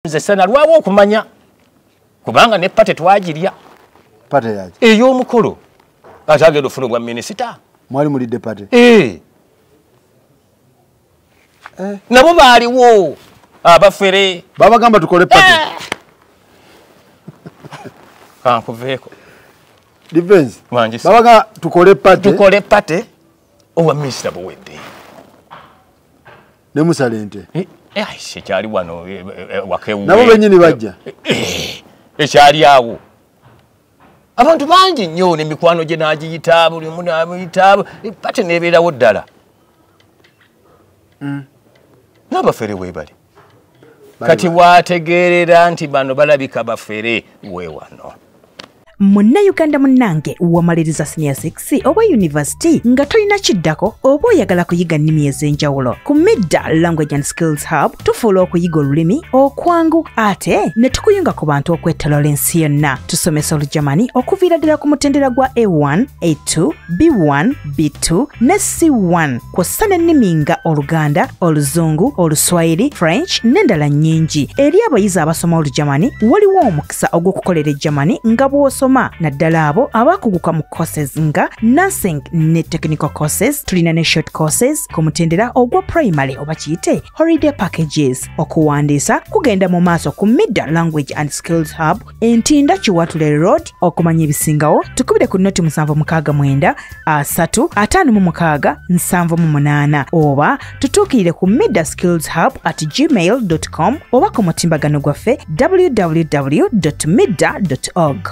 Nze sana lwawo okumanya kubanga ne pate twagirya pate yaje ey'omukolo atagenda ofuna bwa minisita mwali mulidde pate nabo baaliwo abafere babagamba tukole pate kankuveeko defense wanjisi babaga tukole pate owa minisita buwedde ne musalente sekyali wano wakewu nabo benyini bajja ekyali awo abantu bangi nnyo n'emikwano gye n'agiyita buli omu n'amuyita pate n'ebeerawo ddala n'abafere weebali kati waategeerera nti bano balabika bafere weewano Munna Uganda munnange wamaliriza senior 6 oba university nga tolina kiddako oba oyagala kuyiga nnimi ez'enjawulo ku Midda Language and Skills Hub tufuula okuyiga olulimi okwangu ate ne tukuyunga ku bantu okwetalola ensi yonna tusomesa Olujamani okuviira ddala ku mutendera gwa A1, A2, B1, B2 ne C1 kw'ossa n'ennimi nga Oluganda, Oluzungu, Oluswayiri, French n'endala nnyingi. Eri abayizi abasoma Olujamani waliwo omukisa ogw'okukolera ejjamani nga bw'osoma naddala abo abakuguka mu courses nga nursing ne technical courses tulina ne short courses ku mutendera ogwa primary oba kiyite holiday packages okuwandiisa kugenda mu maaso ku Midda Language and Skills Hub Entinda Kiwatule Road okumanya ebisingawo tukubire ku noti 769 356 768 oba tutuukirire ku middaskillshub@gmail.com oba ku mutimbagano gwaffe www.midda.org.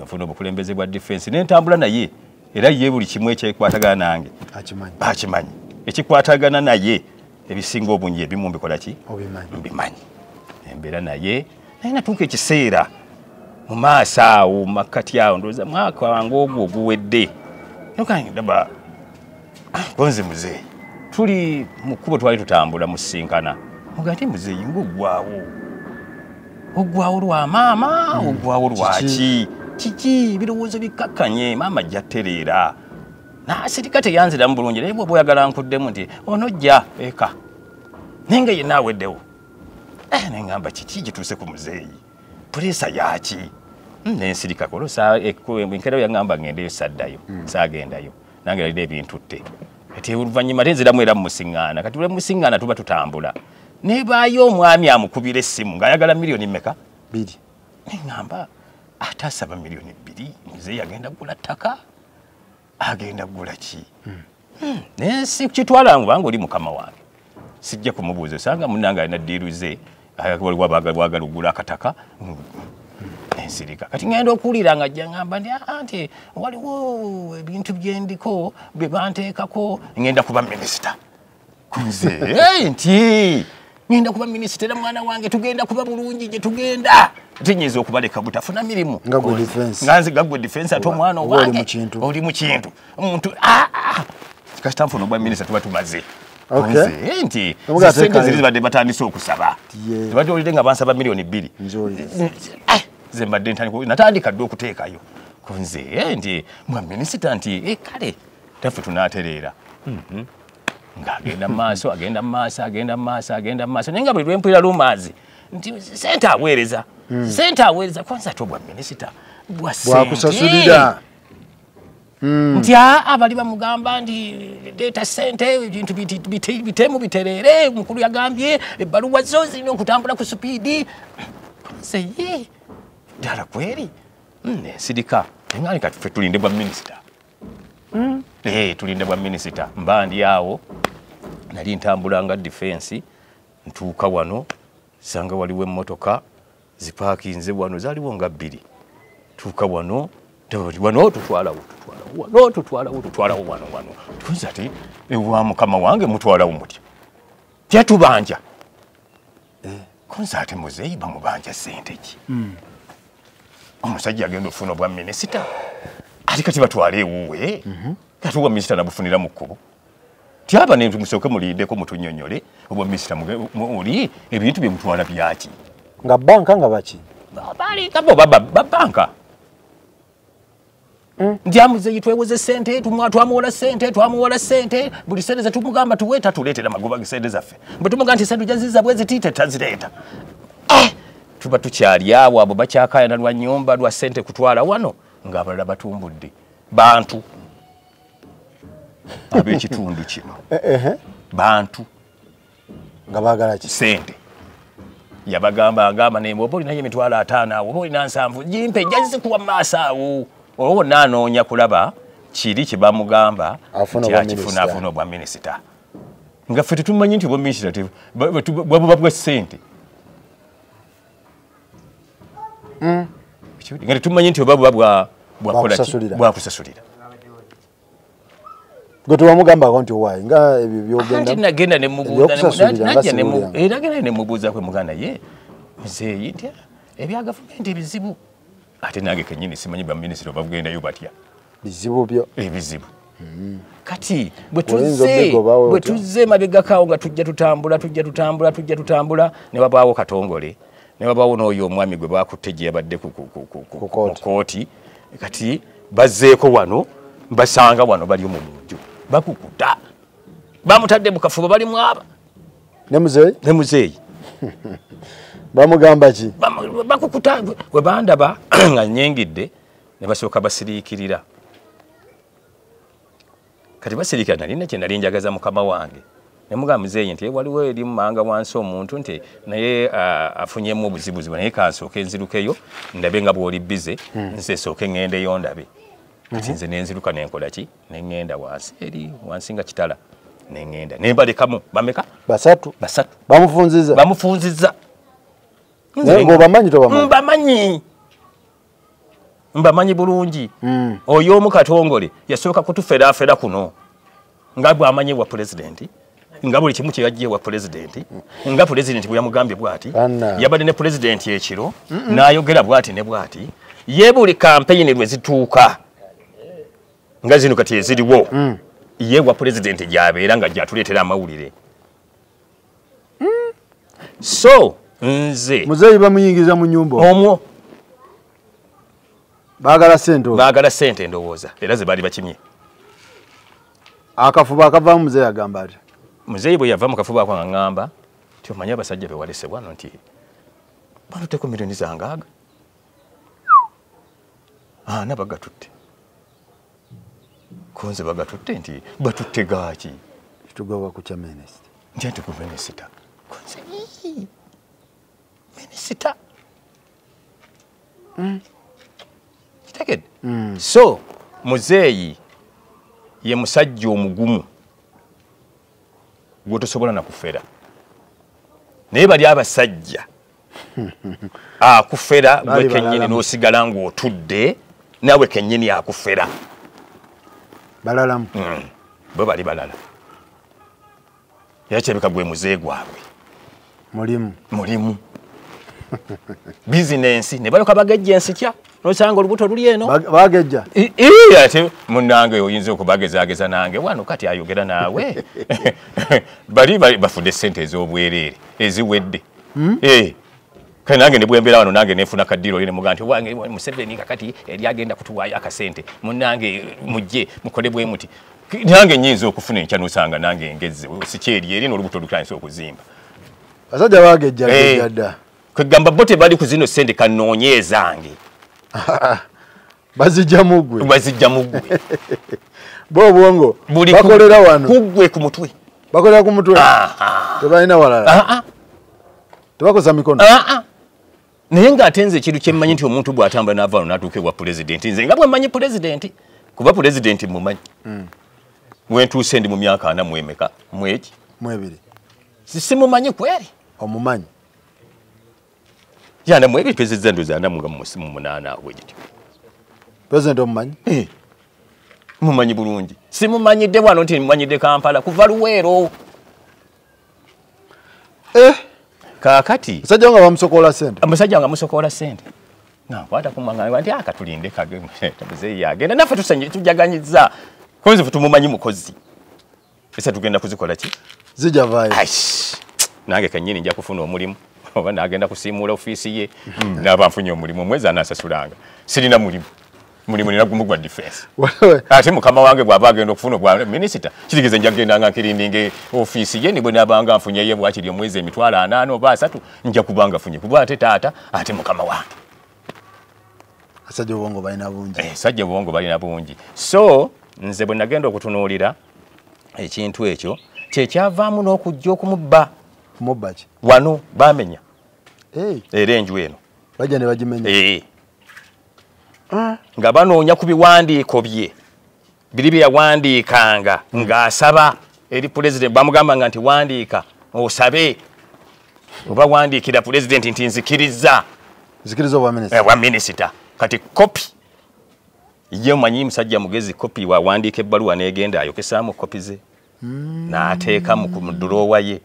Nfuna obukulembeze bwa defense n'entambula naye era ye buli kimu ekyekwatagana nange akimanyi ekikwatagana naye ebisinga obungi ebimu mbikola ki mbimanyi embeera naye naye natuuka ekiseera mu maaso awo makkati awo ndowooza mwaka wange ogwo oguwedde nokandaba bonze muzeeyi tuli mu kkubo twali tutambula musinkana mugati muzeeyi ng'oggwawo lwa maama oggwawo lwaki kiki birowoozo bikakkanye maama jjattereera n'asirika teyanziramu bulungi naye bw'oba oyagala nkuddemu nti onojja eka naye nga yenna aweddewo neŋŋamba kiki gituuse ku muzeeyi puleesa yaki nensirikako olwosaenkerawo yaŋŋamba ngendeyo saddayo saagendayo nange yalina ebintutte kati oluvannyuma tenziramu era mumusiŋŋaana kati lwe musiŋŋaana tuba tutambula nebaayo omwami amukubira essimu ng'ayagala miliyoni mmeka 2 neŋŋamba ate asaba miliyoni 2 muzeeyi agenda kugula ttaka agenda kugula ki nensi kitwala kubanga oli mukama wange sijja kumubuuza osanga munnange alina ddiiruze waliwo abagala okugula akataka ensirika kati ngenda okuwulira nga ajja ngamba nti waliwo ebintu byendiko bye banteekako ngenda kuba minisita kunze nti ngenda kuba minisita era mwana wange tugenda kuba bulungi gye tugenda tinyinza okubaleka butafuna mirimu nganze gagwe defense ate omwana owange oli mu kintu omuntu kasita nfuna obwa minisita tuba tumaze nti sente ziri zibadde batandise okusaba tubadde olidde nga bansaba miliyoni 2 ze mbadde natandika dde okuteekayo kunze nti mwa minisita nti kale taffe tunaatereera ng'agenda maaso agenda maaso agenda maaso agenda maaso naye nga buli lwempulira lumaazi nti sente aweereza kwanza ate obwa minisita bwakusasulira nti abali bamugamba nti leeta sente ebintu bitemu bitereere mukulu yagambye ebbaluwa zo zirina okutambula ku supiidi nze ddala kweri nsirika engani kati ffe tulinde bwa minisita tulinde bwa minisita mba ndi awo nali ntambula nga defense ntuuka wano sanga waliwo emmotoka zipaakinze wano zaaliwo nga 2 tuuka wano tutwalawo wano tukunze ati ewa mukama wange mutwalawo mutya tyatubanja kunze ate muzeeyi bamubanja sente ki omusajja agenda ofuna obwa minisita ati kati batwala ewuwe kati obwa minisita nabufunira mu kkubo tyaba ne musooke muliddeko mutunnyonnyole obwa minisita oli ebintu bye mutwala byaki nga banka nga baki balikabo babanka nti amuzeeyi twewoze sente twamuwola sente buli sente zetumugamba tuweeta tuleetera magoba gesente zaffe bwe tumuga nti sente jaziza bwe zitiite tazireeta tuba tukyali awo abo bakyakayana lwa nnyumba lwa ssente kutwala wano ng'abalala batumbudde bantu ab'ekitundu kino bantu nga baagala ki ssente yabagamba agamba naye oba olinayo emitwalo 5 awo oba olina 7 gimpe jazikuwa mu maaso awo olwo bonna anoonya kulaba kiri kye bamugamba akifuna afuna obwa minisita nga ffe tetumanyi nti obwa minisita bwabuba bwa ssente nga tetumanyi nti oba buba bwakusasulira gwe tewamugambako nti owaayi nga ebyo byogenda nti nagenda nemubuuza kwe muganda ye muzeeyi nti ebya gavumenti ebizibu ate nange kenyini simanyi baminisita oba bugendayo batya bizibu byo ebizibu kati bwe tuzze mabegakaawo nga tujja tutambula ne wabaawo katongole ne wabaawo n'oyo omwami gwe bakutte gye yabadde ku kooti kati bazzeeko wano basanga wano bali mu munju bakukuta bamutadde mu kafuba bali mwaba ne muzeeyi bamugamba ki bakukuta we bandaba nga nyengidde ne basooka basiriikirira kati basirikira nalina kye nali njagaza mukama wange ne mugamba muzeeyi nti waliwo eri mumanga wansi omuntu nti naye afunyemu obuzibuzibu naye kansooke nzirukeyo ndabe nga bw'oli bize nze sooke ŋŋendeyo ndabe kati nze nenziruka nenkola ki neŋŋenda wansi eri wansi nga kitala neŋŋenda ne balekamu bameka basatu bamufunziza ng'obamanyi tobamanyi mbamanyi bulungi oyo omu katongole yasooka kutuferaafera kuno nga bw'amanyi wa pulezidenti nga buli kimu kye yaggye wa pulezidenti nga pulezidenti bwe yamugambye bw'ati yabadde ne pulezidenti ekiro n'ayogera bw'ati ne bw'ati ye buli kampeyini lwe zituuka nga zino kati eziriwo ye wa pulezidenti gy'abeera nga gy'atuleetera amawulire so nze muzeeyi bamuyingiza mu nnyumba omwo baagala ssente ndowooza era ze baali bakimye akafuba akavaamu muzeeyi agamba ati muzeeyi bwe yava mu kafuba ako nga ŋŋamba nti omanyi abasajja be walese wano nti batutteko milioni zangaaga ana bagatutte konze bagatutte nti batutte gaaki kitugaba ku kya minisita nti ati ku minisita konze minisita kitegedde so muzeeyi ye musajja omugumu gwotosobola nakufera naye bali abasajja akufera gwe kennyini n'osigala ng'otudde naawe kennyini akufera balalamu bwe bali balala yakyebeka gwe muzeeyi gwabwe mulimu bizinensi ne balyoka bagejja ensikya nosanga olubuto luli eno bagejja ate munnange oyinza okubagezaageza nange wano kati ayogera naawe bali bafudde ssente ez'obwereere eziwedde kale nange ne bwembeera wano nange nefuna kaddiro ne muga nti wange Museveni kakati eri agenda kutuwaayo akasente munnange mujje mukole bwe muti nange nyinza okufuna enkya nosanga nange ngezze sikyeri eri n'olubuto lutandise okuzimba basajja bagejja dda kwegamba bo tebali ku zino ssente kanoonye ezange bazijja muggwe bo obwongo bakolera wano kuggwe ku mutwe bakolera ku mutwe tebalina walala tebakoza mikono naye ng'ate nze ekintu kye mmanyi nti omuntu bw'atambula n'ava wano n'atuuka ewa pulezidenti nze nga bwe mmanyi pulezidenti kuba pulezidenti mumanyi wentuuse ndi mu myaka 4 mwemeka mweki mwebiri simumanyi kweri omumanyi yana mwebiri pulezidenti ndoza ndamunga mu 8 awo egityo pulezidenti omumanyi mumanyi bulungi simumanyidde wano nti mumanyidde Kampala kuva Luweero kakati musajja nga bamusokola ssente omusajja nga musokola ssente nakwata kumanga nti akatulinde kage muzeeyi yagenda naffe tujaganyiza konze fe tumumanyi mukozi esa tugenda kuzikola ki zijja vaayo nange kennyini nja kufuna omulimu oba nagenda kusiimuula ofiisi ye naaba nfunye omulimu omwezi anaasasulanga sirina mulimu mulimu nina gumugwa defense Wewe ate mukama wange bw'aba agenda okufuna bwa minister kirigeze njagenda nga kirindinge office ye nibwe nabanga mfunye ye bwakiri omwezi emitwalo 8 oba 3 nja kubanga funye kuba ate taata ate mukama wange asajja obwongo balina bungi. sajja obwongo balina bungi so nze bwe nagenda okutunuulira ekintu ekyo kyekyavaamu n'okujja okumubba Mubaki. wano bamenya Hey, enju eno bajja ne bagimenya. nga banoonya ku biwandiiko bye biri bye yawandiikanga ng'asaba eri pulezidenti bamugambanga nti wandiika osabe oba wandiikira pulezidenti nti nzikiriza Zikiriza obwa minisita. wa minisita kati kopi ye manyi musajja mugezi kopi wawandiika ebbaluwa n'egenda ayokesaamu kopi ze n'ateeka mu durowa ye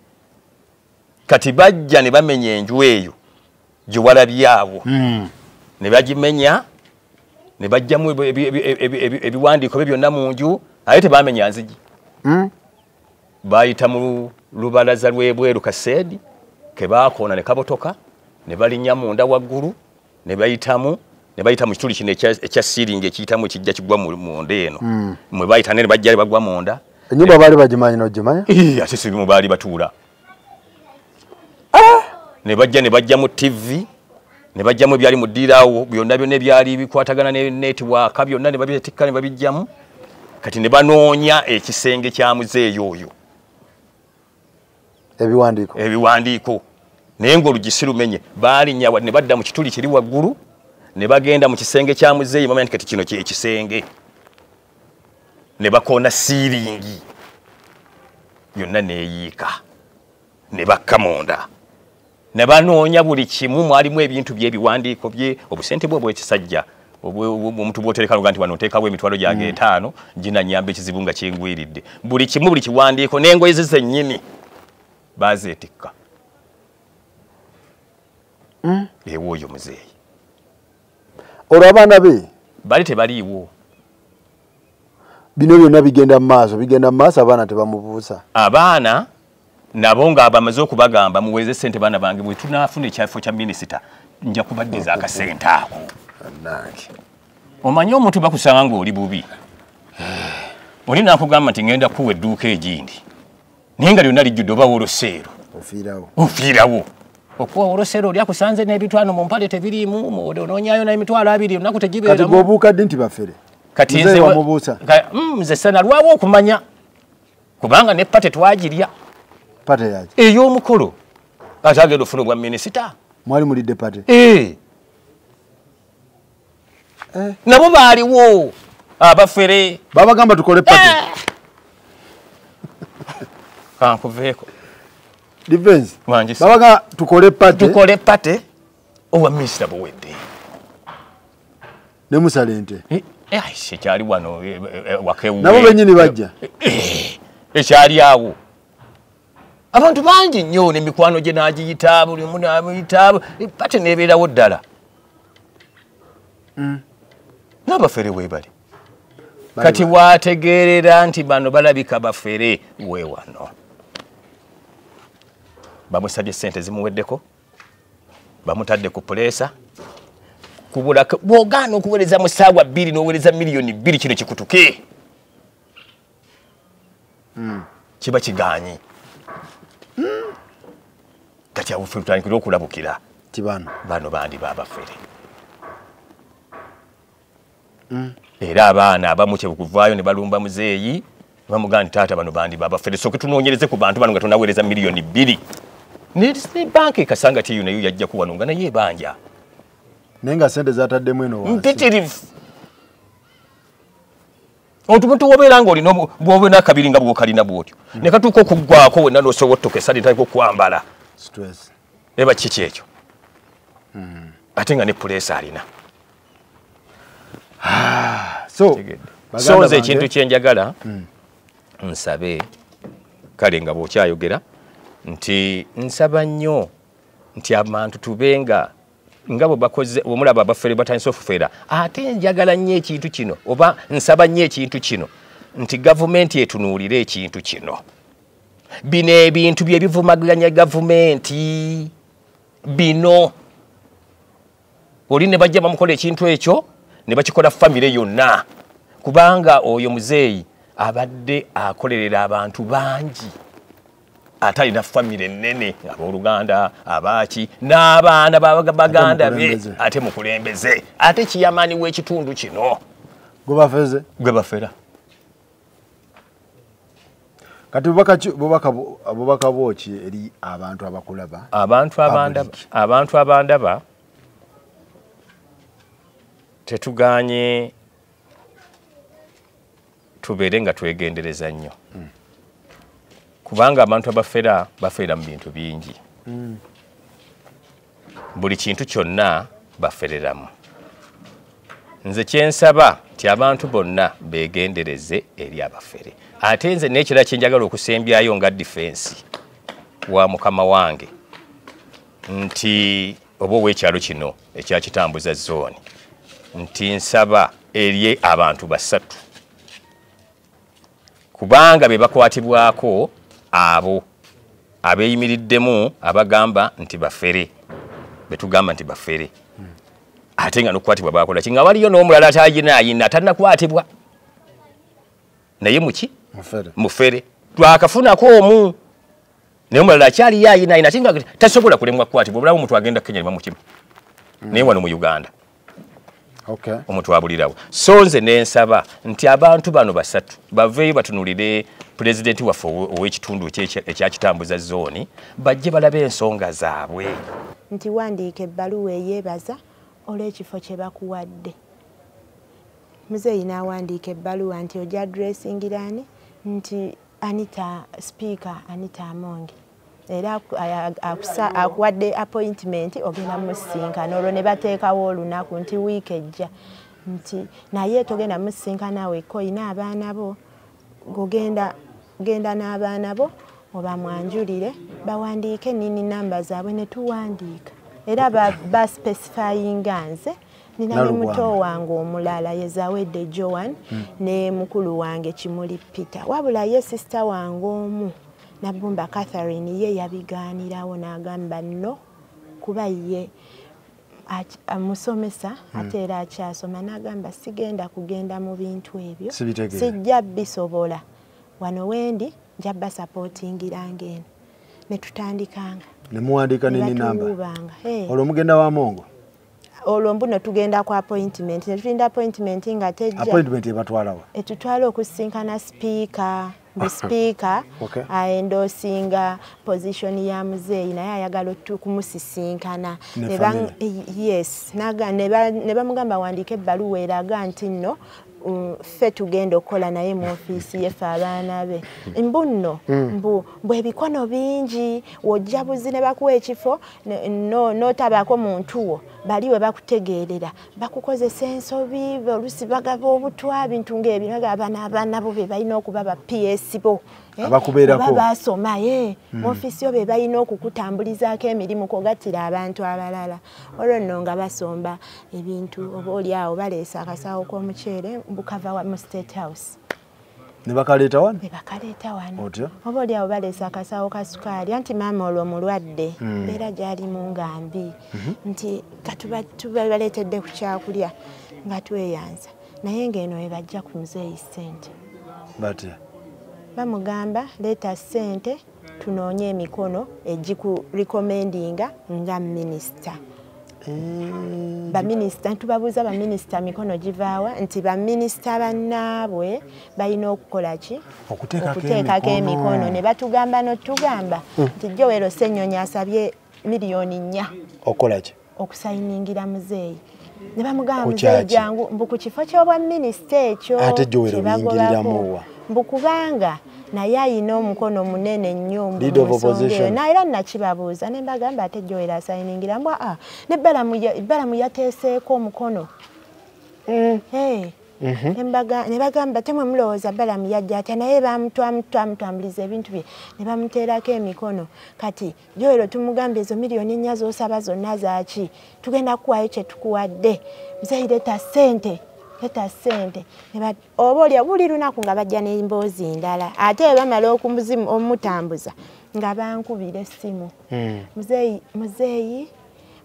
kati bajja ne bamenya enju eyo gye walabyawo ne bagimenya ne bajjamu ebiwandiiko bye byonna mu nju aye tebamenya nzigi bayita mu lubalaza lw'ebweru kaseedi ke baakoona ne kabotoka ne balinnya munda waggulu ne bayita mu kituli kino ekya siiringi ekiyitamu ekijja kigwa munda eno mwe bayita ne bajja ne bagwa munda Ennyumba baali bagimanyi n'ogimanya? ate si bimu baali batuula ne bajja mu TV ne bajjamu ebyali mu ddiiraawo byonna ebyali bikwatagana ne netiwaaka byonna ne babyetikka ne babijjamu kati ne banoonya ekisenge kya muzeeyi oyo ebiwandiiko naye ng'olugi si lumenye baalinnya ne badda mu kituli kiri waggulu ne bagenda mu kisenge kya muzeeyi bamanya nti kati kino kyekisenge ne bakoona siiringi yonna neeyiika ne bakka munda ne banoonya buli kimu mwalimu ebintu by'ebiwandiiko bye obusente bwe bwekisajja omuntu bw'otereka nti wano oteekawo emitwalo gyange 5 ginanyamba ekizibu nga kyengwiridde buli kimu buli kiwandiiko n'engoye ze zennyini baazeetikka ewo oyo muzeeyi olwo abaana be bali tebaliiwo bino byonna bigenda mu maaso abaana tebamubuusa abaana nabo nga bamaze okubagamba muweeze ssente baana bange bwe tunaafuna ekyafo kya minisita nja kubaddiza akasente ako omanyi omuntu bakusanga ng'oli bubi oli naakugamba nti ngenda kuwa edduuka egindi naye nga lyonna lijjudde oba woloseero ofiirawo okuwa woloseero oli akusanze n'ebitwano mu mpale tebiriimu onoonyayo n'emitwalo 2 olunaku tegibeeramu kati gwobuuka ddi nti bafere kati nze sanalwawo okumanya kubanga ne pate twagirya pate yaki ey'omukolo ate agenda ofuna obwa minisita mwali mulidde pate nabo baaliwo abafere babagamba tukole pate kankuveeko defense Wanjisa. babaga tukole pate obwa minisita buwedde ne musalente ekyali wano wakewu nabo bennyini bajja ekyali awo abantu bangi nnyo n'emikwano gye n'agiyita buli omu n'amuyita pate n'ebeerawo ddala n'abafere weebali kati waategeerera nti bano balabika bafere weewano bamusabye ssente zimuweddeko bamutadde ku puleesa kubula bw'ogaana okuweereza mu ssaawa 2 n'oweereza miliyoni 2 kino kikutuke kiba kigaanyi kati awo ffe tutandikira okulabukira bano bandi baabafere era abaana abamu kyebukuvaayo ne balumba muzeeyi bamugamba nti taata bano bandi baabafere soke tunoonyereze ku bantu bano nga tonaweereza miliyoni 2 ne banka ekasanga tiyo nayo yajja kuwano nga naye ebanja naye nga sente zataddemu eno wansi mpitirivu omuntu wobeera ng'olina bw'obe n'akabiri nga bw'okalina bw'otyo ne katuuka okuggwako wenna n'osobottoka esale taliko okwambala eba kiki ekyo ate nga ne puleesa alina so nze ekintu kyenjagala nsabe kale nga bw'okyayogera nti nsaba nnyo nti abantu tubenga nga bwe bakoze omulaba abafere batandise okufera ate njagala nnyo ekintu kino oba nsaba nnyo ekintu kino nti gavumenti etunuulire ekintu kino bino ebintu bye bivumaganya gavumenti bino oli ne bajja bamukola ekintu ekyo ne bakikola famire yonna kubanga oyo muzeeyi abadde akolerera abantu bangi atalina famire nnene abooluganda abaaki n'abaana baganda be ate mukulembeze ate kiyamaani w'ekitundu kino gwe bafera kati bubaka bwoki eri abantu abakulaba abantu abandaba tetuganye tubeere nga twegendereza nnyo kubanga abantu bafera mu bintu bingi buli kintu kyonna bafereramu nze kyensaba nti abantu bonna begendereze eri abafere ate nze n'ekirala kyenjagala okusembyayo nga defense wa mukama wange nti oba ow'ekyalo kino ekyakitambuza zooni nti nsaba eri abantu basatu kubanga be bakwatibwako abo abeeyimiriddemu abagamba nti bafere betugamba nti bafere ate nga n'okukwatibwa bakola ki nga waliyo n'omulala atayinaayina tannakwatibwa naye muki mufere twakafunako omu naye omulala akyali yaayinaayina ate nga tasobola kulemwa kukwatibwa obulamu omuntu agenda Kenya limu kimu naye wano mu Uganda omuntu abulirawo so nze nensaba nti abantu bano basatu baveeyo batunulire pulezidenti waffe ow'ekitundu ekyakitambuza zooni bajje balabe ensonga zaabwe nti wandiika ebbaluwa eyeebaza olw'ekifo kye bakuwadde muzeeyi n'awandiika ebbaluwa nti ojja adresingirani nti Speaker Anita Amongi era akuwadde appointment ogenda musinkana olwo ne bateekawo olunaku nti wiiki ejja nti naye togenda musinkana wekka oyina abaana bo genda n'abaana bo oba mwanjulire bawandiike nini namba zaabwe ne tuwandiika era baspecifyinga nze nina ne muto wange omulala yezawedde Joan ne mukulu wange Kimuli Peter wabula ye sister wange omu Nabumba Catherine ye yabigaanirawo n'agamba no kuba ye amusomesa ate era akyasoma n'agamba sigenda kugenda mu bintu ebyo sijja bisobola wano wendi nja basapootingiranga eno ne tutandikanga ne muwandiika nini namba olwo mugenda wa Mongo olwo mbuno tugenda ku appointment ne tulinda appointment nga tejja appointment ebatwalawa etutwala okusinkana speaker the speaker aendosinga position ya muzeeyi naye ayagala kumusisinkana yes ne bamugamba wandiika ebbaluwa eraga nti nno ffe tugenda okukola naye mu ofiisi yeffe abaana be mbuno mbwe ebikono bingi wojja buzi ne bakuwa ekifo n'otabaako muntu wo bali we bakutegeerera bakukozesa ensobi olusi bagaba obutwa bintu ng'ebyo abaana bo be balina okuba ba PS bo abakubeerako basoma mu ofiisi yo be balina okukutambulizaako emirimu kogattira abantu abalala olwo nno nga basomba ebintu oba oli awo baleesa akasawo k'omuceere mbukava mu State House ne bakaleeta wano otyo oba oli awo baleesa akasawo ka sukaali anti maama olwo mulwadde era gyali mu ngambi nti katubaleetedde ku kyakulya nga tweyanza naye ng'eno we bajja ku muzeeyi ssente batya bamugamba leeta ssente tunoonye emikono egikurekomendinga nga minisita baminisita tubabuuza baminisita mikono givaawa nti baminisita bannaabwe balina okukola ki okuteekako emikono ne batugamba notugamba nti Joel Ssenyonyi asabye miliyoni 4 okola ki okusayiningira muzeeyi ne bamugamba muzeeyi jangu mbu ku kifo ky'obwa minisita ekyo ate Joel oyingiriramu wa mbu kubanga naye ayina omukono munene nnyo era nakibabuuza ne mbagamba ate Joel asayiningira mbw nebbalamu yateeseeko omukono ne bagamba temwe mulowooza Balamu yajja atya naye bamutambuliza ebintu bye ne bamuteerako emikono kati Joel tumugambye ezo miliyoni 4 z'osaba zonna zaaki tugenda kukuwayo kye tukuwadde muzeeyi leeta ssente oba olya buli lunaku nga bajja n'emboozi ndala ate bamala omutambuza nga bankubira essimu muzeeyi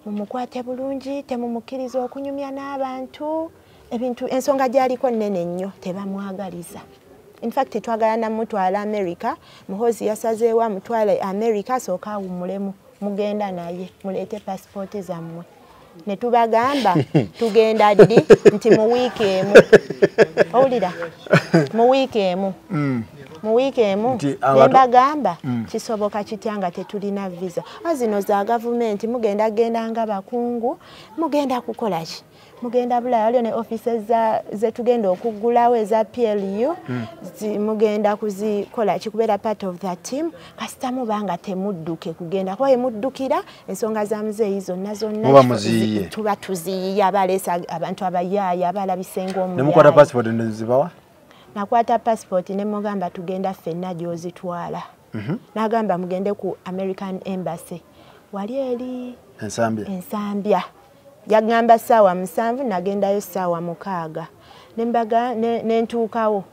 mumukwate bulungi temumukkiriza okunyumya n'abantu ebintu ensonga gyaliko nnene nnyo tebamwagaliza. In fact twagala namutwala America, muhozi yasazeewo amutwale America sooka awummulemu mugenda naye muleete passport zammwe. Ne tubagamba tugenda ddi nti mu wiiki emu. Owulira? Mu wiiki emu. Mu wiiki emu ne mbagamba kisoboka kitya nga tetulina visa. Azino za gavumenti mugenda genda nga bakungu, mugenda kukola ki? Mugenda Bulaya waliyo ne offices ze tugenda okuggulawo eza PLU mugenda kuzikola kikubeera part of that team kasita mubanga temudduke kugenda kuba emuddukira ensonga za muzeeyi zonna tuba tuziyiya baleesa abantu abayaaya abalabisenga omuyaaya. Nemukwata passport nezibawa? Nakwata passport ne mugamba tugenda ffenna gy'ozitwala. Nagamba mugende ku American Embassy wali eri Ensambya. Yagamba ssaawa 7 nagendayo ssaawa 6 nembaga nentuukawo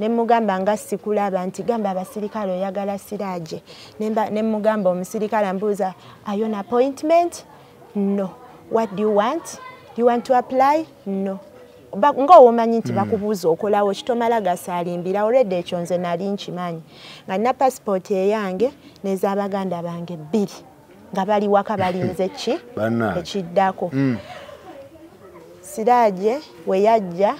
nemugamba nga sikulaba nti gamba abasirikale oyagala Siraaje nemugamba omusirikale ambuuza are you an appointment? No. What do you want? Do you want to apply? No. Ng'owomanyi nti bakubuuza okolawo kitomala gasalimbira already ekyo nze nali nkimanyi nga nina passport eyange n'ez'abaganda bange 2 nga bali waka balinze ki ekiddako. Siraaje we yajja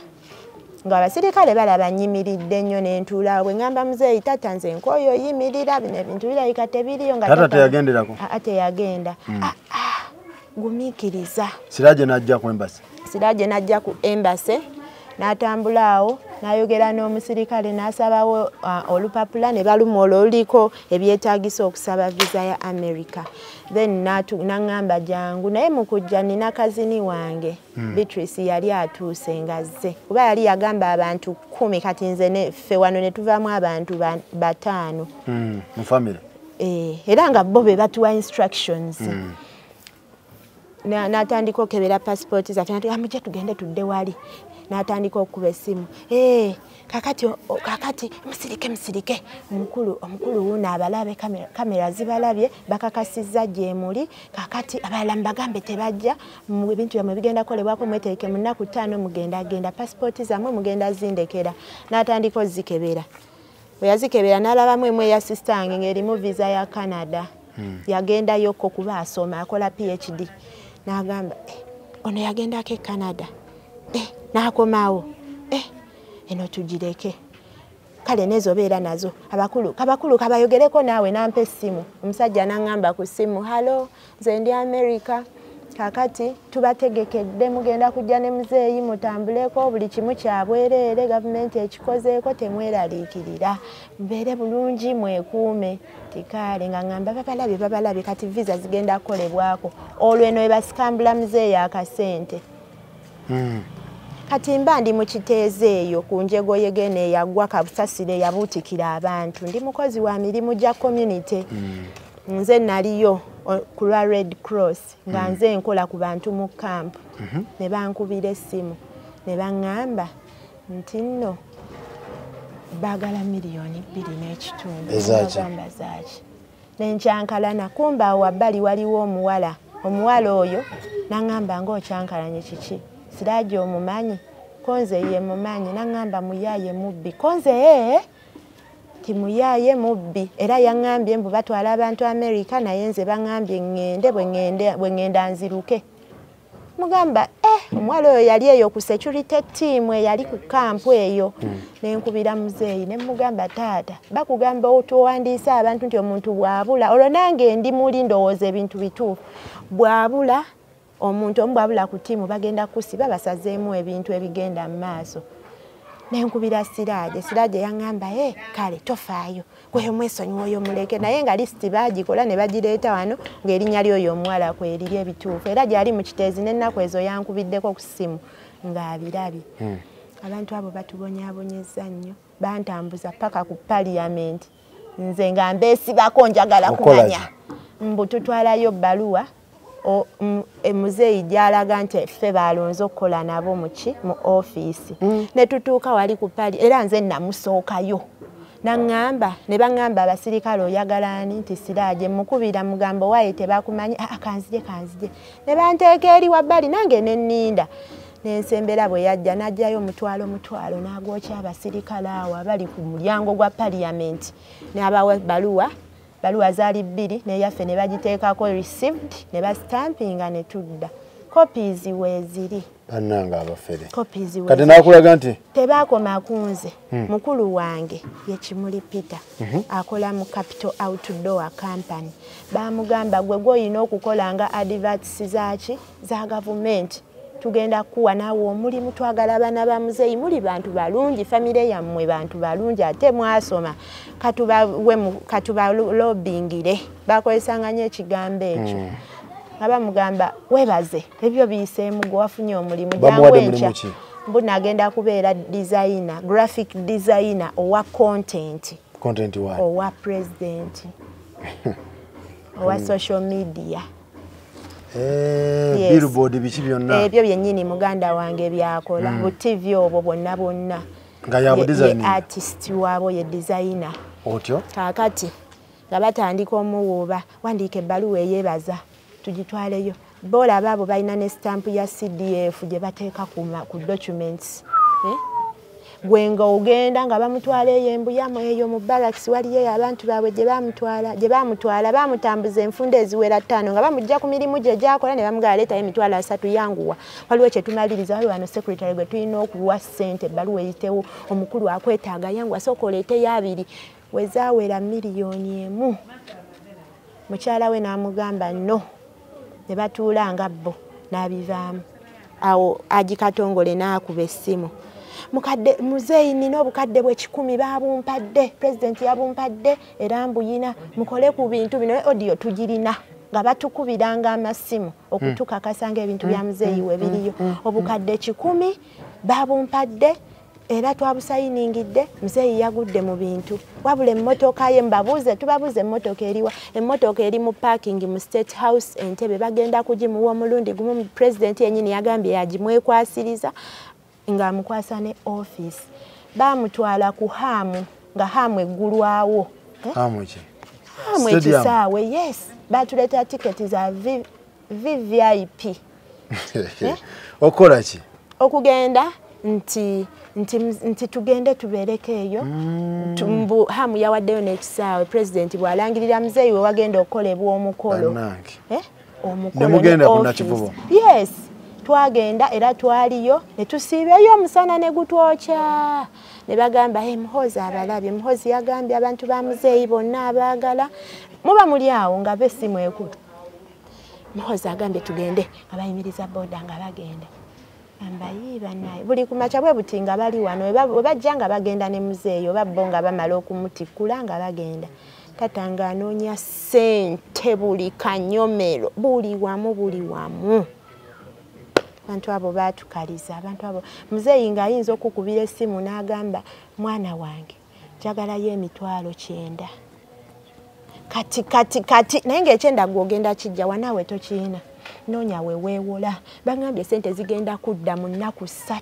nga abasirikale balaba nnyimiridde nnyo n'entuulawo bwe ngamba muzeeyi tata nze nkooyo yimirira bino ebintu birabika tebiriyo nga tata teyagenderako teyagenda. Gumiikiriza. Siraaje n'ajja ku embassy. Siraaje n'ajja ku embassy n'atambula awo n'ayogera n'omusirikale n'asabawo olupapula ne baluma oluliko ebyetaagisa okusaba visa ya America. Then n'angamba jangu naye mu kujja nina kazini wange Beatrice yali atuuse ngazze kuba yali yagamba abantu 10 kati nze neffe wano ne tuvaamu abantu 5 mu family. Era nga bo be batuwa instructions. N'atandika okebera passport zaffe nati amuje tugende tudde wali. N'atandika okuba essimu. Kakati musirike omukulu wuno abalabe kamera zibalabye bakakasizza gye muli kakati abalala mbagambe tebajja mu bintu byamwe bigenda kolebwako mwetereke mu nnaku 5 mugenda passport zammwe mugenda zindekera. N'atandika ozikebera. Bwe yazikebera n'alabamu emu eya sistange ng'erimu visa ya Canada. Yagendayo ko kuba asoma akola PhD. N'agamba ono yagendako e Canada. N'akomaawo eno tugireke kale nezobeera nazo abakulu kabayogereko naawe nampa essimu. Omusajja n'angamba ku ssimu halo nze ndi America kakati tubategekedde mugenda kujja ne muzeeyi mutambuleko buli kimu kyabwereere gavumenti ekikozeeko temweraliikirira mbeere bulungi mwekuume tikaale nga ngamba babalabye kati visa zigenda kukolebwako olwo eno ebasikambula muzeeyi akasente. Kati mba ndi mu kiteezo eyo ku njego yegene yagwa kabusasire yabuutikira abantu ndi mukozi wa mirimu gya community. Nze naliyo ku Red Cross nga nze nkola ku bantu mu camp. Ne bankubira essimu ne baŋŋamba nti nno baagala $2.5 million. Bagamba zaaki nenkyankalana kumba awo wabbali waliwo omuwala oyo n'aŋŋamba ng'okyankalanye kiki Siraaje omumanyi konze ye mumanyi n'aŋŋamba muyaaye mubbi konze timuyaaye mubbi era yaŋŋambye mbu batwala abantu America naye nze baŋŋambye ŋŋende bwe ŋŋenda nziruke. Mugamba omuwala oyo yali eyo ku security team eyali ku kampu eyo. Nenkubira muzeeyi ne mugamba taata bakugamba otuwandiisa abantu nti omuntu bwabula olwo nange ndi muli ndowooza ebintu bituufu bwabula omuntu omubwabula ku tiimu bagenda kusiba basazeemu ebintu ebigenda mu maaso. Nenkubira Siraaje yaŋŋamba kale tofaayo gwe mwesonyiwa oyo muleke naye nga lisiti baagikola ne bagireeta wano ng'erinnya ly'oyo omuwala kweriri ebituufu era gyali mu kiteezi n'ennaku ezo yankubiddeko ku ssimu ng'abirabye. Abantu abo batubonyaabonyezza nnyo bantambuza paka ku Parliament nze nga mbeesibako njagala kumanya mbu tutwalayo bbaluwa muzeeyi gy'alaga nti ffe balonze okukola nabo mu ofiisi ne tutuuka wali ku pali era nze namusookayo ne baŋŋamba abasirikale oyagala ani nti Siraaje mukubira mugambo waaye tebakumanyi kanzije ne banteeka eri wabbali nange ne nninda n'ensembera bwe yajja n'ajjayo mutwalo n'agwokya abasirikale awo abali ku mulyango gwa parliament n'abawa baluwa zaali 2 n'eyaffe ne bagiteekako received ne bastampinga ne tudda. Copies weeziri. Bannanga abafere. Copies weeziri. Kati naakulaga nti tebaakoma kunze. Mukulu wange ye Kimuli Peter akola mu Capital Outdoor Company. Baamugamba gwe gw'olina okukola nga adverts za government. Tugenda kuwa naawe omulimu twagala abaana ba muzeeyi muli bantu balungi famire yammwe bantu balungi ate mwasoma katuba lobbyingire bakozesanga nnyo ekigambo ekyo abamugamba webaze ebyo biyiseemu gwe wafunye omulimu jangu enkya mbunagenda kubeera designer graphic designer owa content owa president owa social media billboard biki byonna ebyo byennyini muganda wange byakola bu TV obwo bonna nga yabo design artist wabo ye designer otyo kakati nga batandika omuwuuba wandiika ebbaluwa eyeebaza tugitwaleyo bola babo balina ne stamp ya CDF gye bateeka ku documents gwenga ogenda nga bamutwala ey'embuyamu eyo mu barracks waliyo abantu baabwe gye bamutwala bamutambuza enfunda eziwera 5 nga bamujja ku mirimu gye gyakola ne bamugala leeta emitwalo 3 yanguwa waliwo kye tumaliriza waliwo ano secretary gwe tulina okuwa ssente ebbaluwa eyitewo omukulu akwetaaga yanguwa sooka oleeteyo 2 wezaawera miliyoni 1 mukyala we n'amugamba no ne batuula nga bo n'abivaamu awo agikatongole n'akuba essimu mukadde muzeeyi nina obukadde bwe 10 babumpadde president yabumpadde era mbuyina mukole ku bintu bino audio tugirina nga batukubiranga amasimu okutukakasa ng'ebintu bya muzeeyi we biriyo obukadde 10 babumpadde era twabusayiningidde muzeeyi yagudde mu bintu wabula emmotoka ye mbabuuze tubabuuze emmotoka eriwa emmotoka eri mu parking mu State House Entebbe bagenda kugimuwa omulundi gumu president yennyini yagambye yagimwekwasiriza nga amukwasa ne office bamutwala ku hamu nga hamu eggulwawo hamu ekisaawe yes batuleeta tiketi za VVIP okola ki okugenda nti tugende tubeereko eyo mbu hamu yawaddeyo n'ekisaawe president bw'alangirira muzeeyi we wagenda okukolebwa omukolo omukolo yes twagenda era twaliyo ne tusiibeyo omusana ne gutwokya ne bagamba muhozi abalabye muhozi yagambye abantu ba muzeeyi bonna abaagala muba muli awo nga b'essimu ekulu muhozi agambye tugende nga bayimiriza boda nga bagenda ambayiba naye buli ku makya bwe buti nga bali wano we bajja nga bagenda ne muzeeyi oba bo nga bamala okumutikula nga bagenda katanga anoonya ssente buli kanyomero buli wamu abantu abo batukaliza abantu abo muzeeyi ng'ayinza okukubira essimu n'agamba mwana wange njagalayo emitwalo 9 kati naye ng'ekyenda gw'ogenda kijja wanaawe tokiina noonya we weewola bagambye sente zigenda kudda mu nnaku 3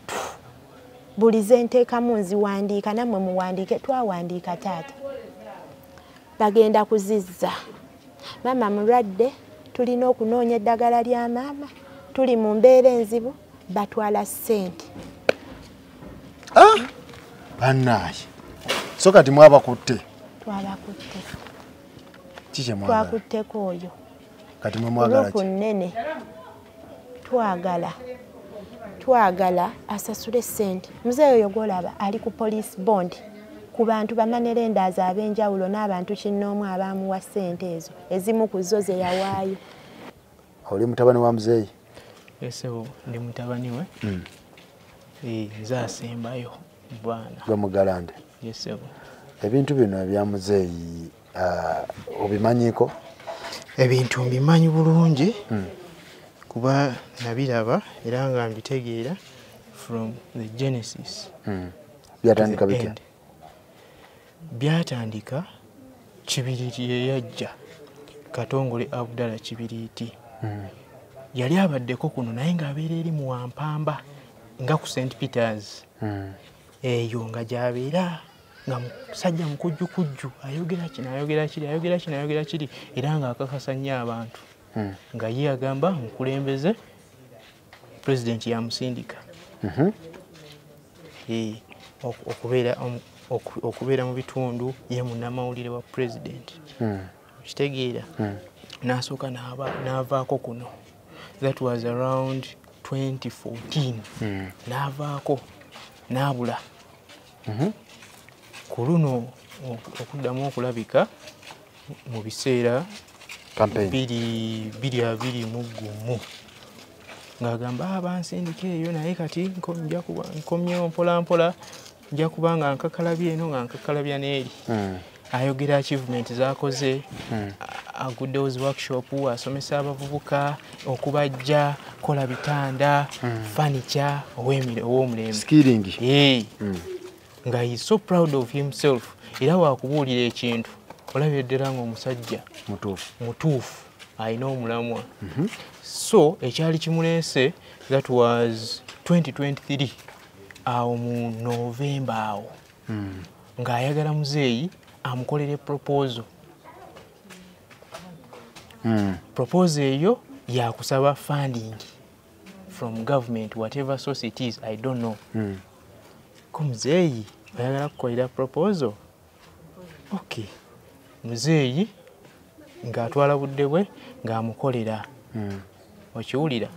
buli ze nteekamu nziwandiika nammwe muwandiike twawandiika taata bagenda kuzizza maama mulwadde tulina okunoonya eddagala lya maama tuli mu mbeera enzibu batwala ssente bannaaye so kati mwabakutte twabakutte kiki mwagala twakutteko oyo kati mwe mwagala ki nnene twagala asasule ssente muzeeyi oyo golaba ali ku police bond ku bantu bamanerendaaza ab'enjawulo n'abantu kinnoomu abaamuwa ssente ezo ezimu ku zo ze yawaayo oli mutabani wa muzeeyi Esebo ndi mutabani we. Nze asembayo bwana. Gwe mugalande. Yesebo. Ebintu bino ebya muzeeyi obimanyiko? Ebintu mbimanyi bulungi. Kuba nabiraba era nga mbitegeera from the genesis. Byatandika bitya? Byatandika Kibiriiti ye yajja. Katongole Abdallah Kibiriiti. Yali abaddeko kuno naye ng'abeera eri mu Wampamba nga ku St. Peters. Eyo nga gy'abeera nga musajja mukujjukujju ayogera kiri era ng'akakasa nnyo abantu. Nga ye agamba mukulembeze pulezidenti yamusindika. okubeera mu bitundu ye munnamawulire wa president kitegeera n'asooka n'avaako kuno. That was around 2014 n'avaako n'abula ku luno okuddamu okulabika mu biseera 2021 ng'agamba bansindika eyo naye kati nkomyewo mpolampola nja kuba nga nkakalabya eno nga nkakalabya n'eri. Ayogera achievement z'akoze, aguddewo zi workshop, asomesa abavubuka okubajja, kola bitanda, furniture, ow'omulembe. Skilling. Nga he is so proud of himself. Era waakubuulira ekintu olabye ddala ng'omusajja mutuufu alina omulamwa. So ekyali kimuleese, that was 2023 awo mu November awo ng'ayagala muzeeyi amukolere proposal. Proposal eyo yakusaba funding from government, whatever source it is, I don't know. Ko muzeeyi ayagala kukolera proposal. Okay. Muzeeyi ng'atwala budde bwe ng'amukolera. Okiwulira?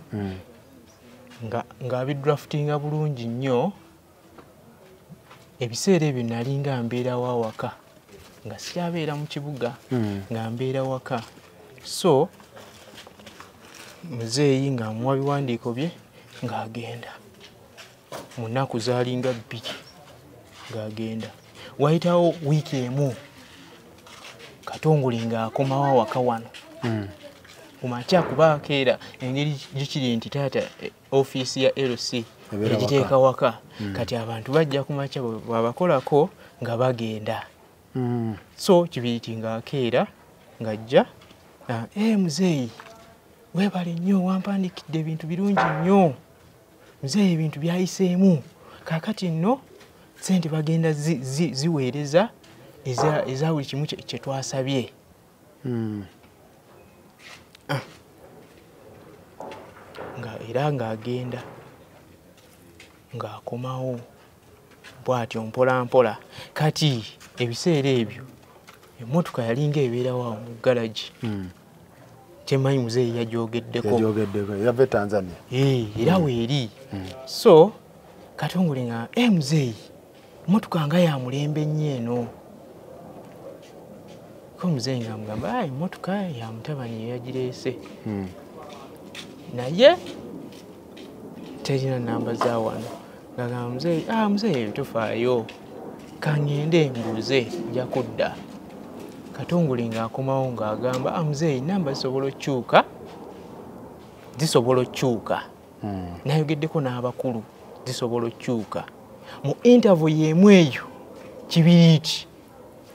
Ng'abidraftinga bulungi nnyo. Ebiseera ebyo nali nga mbeera wawaka nga sikyabeera mu kibuga nga mbeera waka. So muzeeyi ng'amuwa biwandiiko bye ng'agenda mu nnaku zaalinga 2 ng'agenda. Wayitawo wiiki emu Katongole ng'akomawo awaka wano kumakya kuba akeera engeri gikiri nti taata ofiisi ya LC egiteeka waka kati abantu bajja kumakya bwabakolako nga bagenda. So kibiriti ng'akeera ng'ajja muzeeyi weebale nnyo wampandikidde ebintu birungi nnyo muzeeyi ebintu byayiseemu kaakati nno sente bagenda ziweereza eza buli kimu kye twasabye. Era ng'agenda ng'akomawo bw'atyo mpolampola. Kati ebiseera ebyo emmotoka yalinga ebeerawo awo mu garagi. Temanyi muzeeyi yagyogeddeko. Yava Tanzania. Era weeri. So Katongole nga muzeeyi emmotoka nga ya mulembe nnyo eno. Ko muzeeyi ng'amugamba emmotoka ya mutabani eyagireese. Naye terina namba za wano. Ng'agamba muzeeyi muzeeyi tofaayo kaŋŋende mbuuze nja kudda. Katongole ng'akomawo ng'agamba muzeeyi namba zisobola okyuka. Nayogeddeko n'abakulu zisobola okyuka. Mu interview y'emu eyo kibiriiti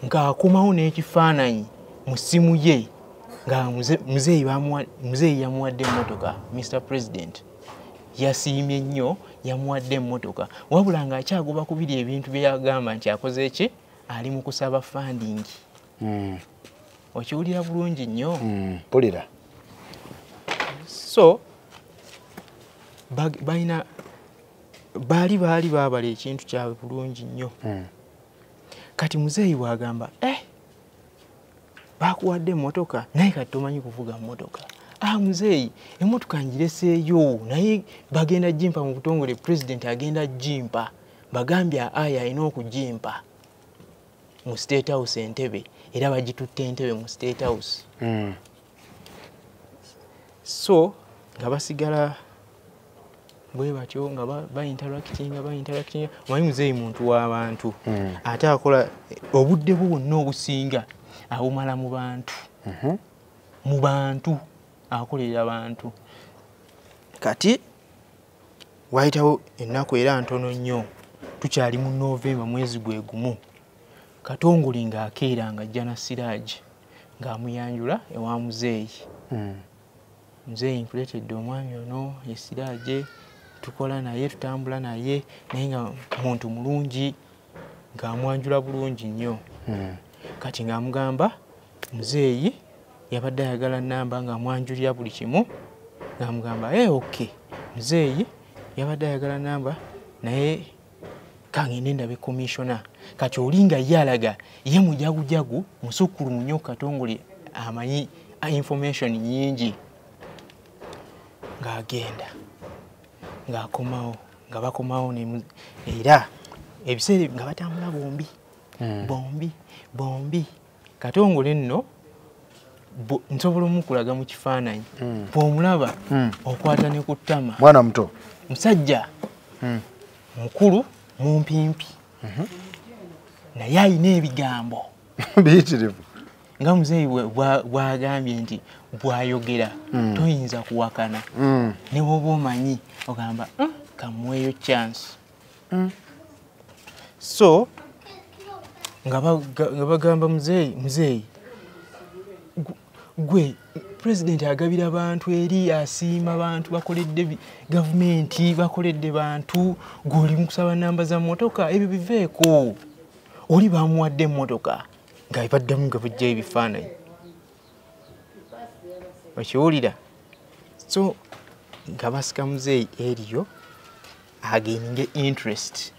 ng'akomawo n'ekifaananyi mu ssimu ye nga muzeeyi yamuwadde emmotoka. Mr. President yasiimye nnyo yamuwadde emmotoka wabula ng'akyagoba ku biri ebintu bye yagamba nti akoze eki ali mu kusaba funding. Okiwulira bulungi nnyo. Pulira. So baali baabala ekintu kyabwe bulungi nnyo. Kati muzeeyi bw'agamba bakuwadde emmotoka naye kati tomanyi kuvuga mmotoka. Muzeeyi emmotoka ngireseeyo naye bagenda jimpa mu butongole president agenda jimpa bagambye alina okujimpa mu State House Entebbe era bagitutte Entebbe mu State House. So nga basigala bwe batyo nga ba-interactinga. Omanyi muzeeyi muntu w'abantu ate akola obudde bwonna obusinga abumala mu bantu akolera abantu. Kati wayitawo ennaku era ntono nnyo tukyali mu November mwezi gwe gumu Katongole ng'akeera ng'ajja na Siraaji ng'amuyanjula ewa muzeeyi. Muzeeyi nkuleetedde omwami ono ye Siraaji tukola naye tutambula naye naye nga muntu mulungi ng'amwanjula bulungi nnyo. Kati ng'amugamba muzeeyi yabadde ayagala namba ng'amwanjulira buli kimu ng'amugamba okay muzeeyi yabadde ayagala namba naye kangende ndabe commissioner kati olinga yalaga ye mujagujagu musukulu munyo Katongole amanyi information nyingi ng'agenda ng'akomawo nga bakomawo era ebiseera nga batambula bombi Katongole nno nsobola omukulaga mu kifaananyi bw'omulaba okwata ne ku ttama mwana muto musajja mukulu mumpimpi naye ayina ebigambo biyitirivu nga muzeeyi bw'agambye nti bw'ayogera toyinza kuwakana ne bw'oba omanyi ogamba kamuweeyo chance so nga bagamba muzeeyi gwe president agabira abantu eri asiima abantu bakoledde gavumenti bakoledde bantu goli mukusaba namba za motoka ebyo biveeko oli bamuwadde motoka nga ibaddamu nga bujja ebifaananyi okiwulira so nga basika muzeeyi eriyo againinge interest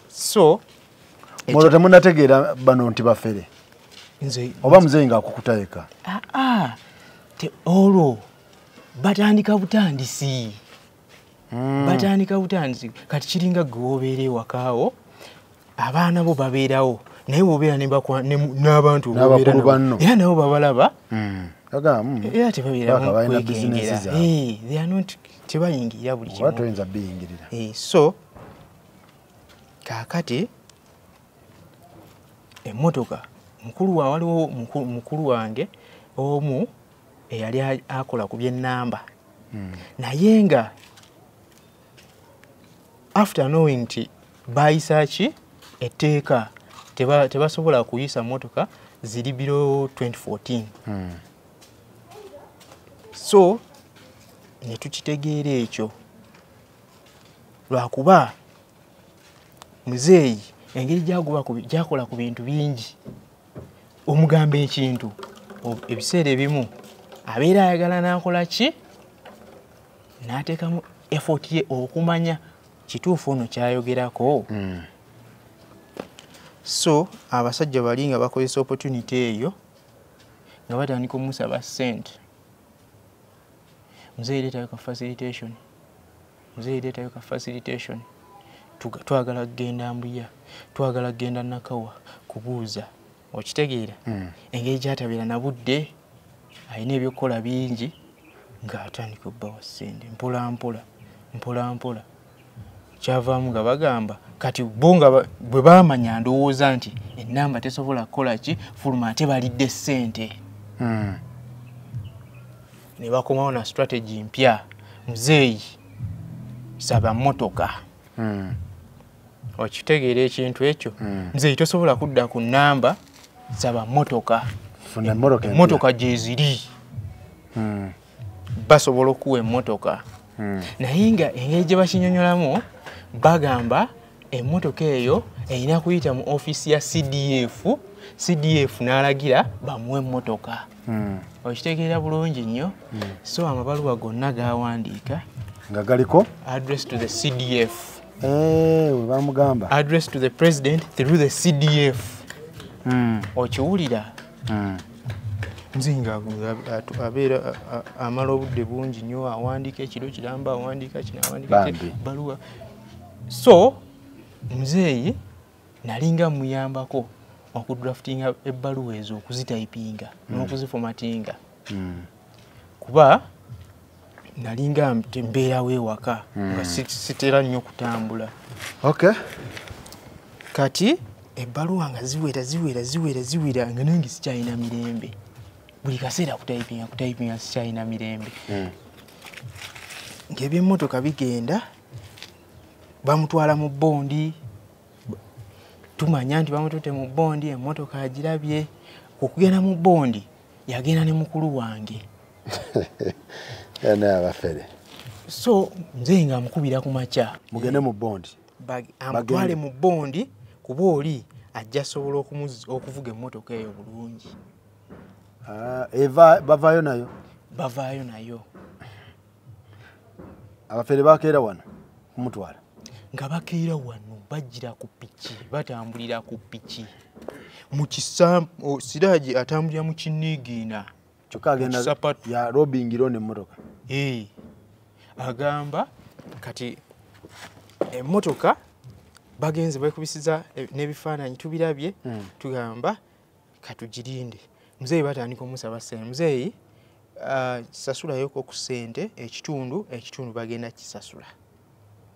so molo temunategeera bano nti bafere oba muzeeyi ng'akukutayeka olwo batandika butandisi kati kiringa gwe wobeera ewakaawo abaana bo babeerawo naye wobeera n'abantu era nabo babalaba era tebabeeramu tebayingirira buli kimu so kaakati emmotoka waliwo mukulu wange omu eyali akola ku by'ennamba naye nga after knowing nti bayisa ki etteeka tebasobola kuyisa motoka ziri biro 2014 so ne tukitegeera ekyo lwakuba muzeeyi engeri gyakola ku bintu bingi omugamba ekintu ebiseera ebimu abeera ayagala n'akola ki n'ateekamu effort ye okumanya kituufu ono kyayogerako so abasajja bali nga bakozesa opportunity eyo nga batandika omusaba ssente muzeeyi leetayo ka facilitation twagala kugenda Mbuya twagala kugenda Nakawa kubuuza okitegeera engeri gyatabeera na budde alina ebyokukola bingi ng'atandika obbawa ssente mpola kyavaamu nga bagamba kati bo nga bwe baamanya ndowooza nti ennamba tesobola kukola ki fuluma ate balidde ssente ne bakomawo na strategy mpya muzeeyi saba mmotoka okitegeera ekintu ekyo muzeeyi tosobola kudda ku nnamba saba mmotoka emmotoka gyeziri basobola okuwa emmotoka naye nga engeri gye bakinyonyolamu bagamba emmotoka eyo erina kuyita mu ofiisi ya CDF n'alagira bamuwe emmotoka okitegeera bulungi nnyo so amabaluwa gonna gawandiika nga galiko address to the CDF bamugamba address to the president through the CDF okiwulira nzinga abeera amala obudde bungi nnyo awandiika ekiro kiramba awandiika kino awandiika baluwa so muzeeyi nalinga muyambako okudraftinga ebbaluwa ezo okuzitayipinga n'okuzifomatinga kuba nalinga mbeerawo ewaka nga sitera nnyo kutambula kati ebbaluwa nga ziwera nga nange sikyalina mirembe buli kaseera kutayipinga sikyalina mirembe ng'ebyemmotoka bigenda bamutwala mu bondi tumanya nti bamututte mu bondi emmotoka agirabye okugenda mu bondi yagenda ne mukulu wange abafere so nze nga amukubira ku makya mugende mu bondi amutwale mu bondi kuba oli ajja sobola okuvuga emmotoka eyo bulungi bavaayo nayo abafere bakeera wano kumutwala nga bakeera wano bajjira ku piki batambulira ku piki mu kisambu Siraaji atambulira mu kiniigiina kyokka agenda ya robingiro n'emmotoka agamba kati emmotoka bagenze bakubisiza n'ebifaananyi tubirabye tugamba katugirinde muzeeyi batandika omusaba ssente muzeeyi kisasulayoko ku ssente ekitundu bagenda kisasula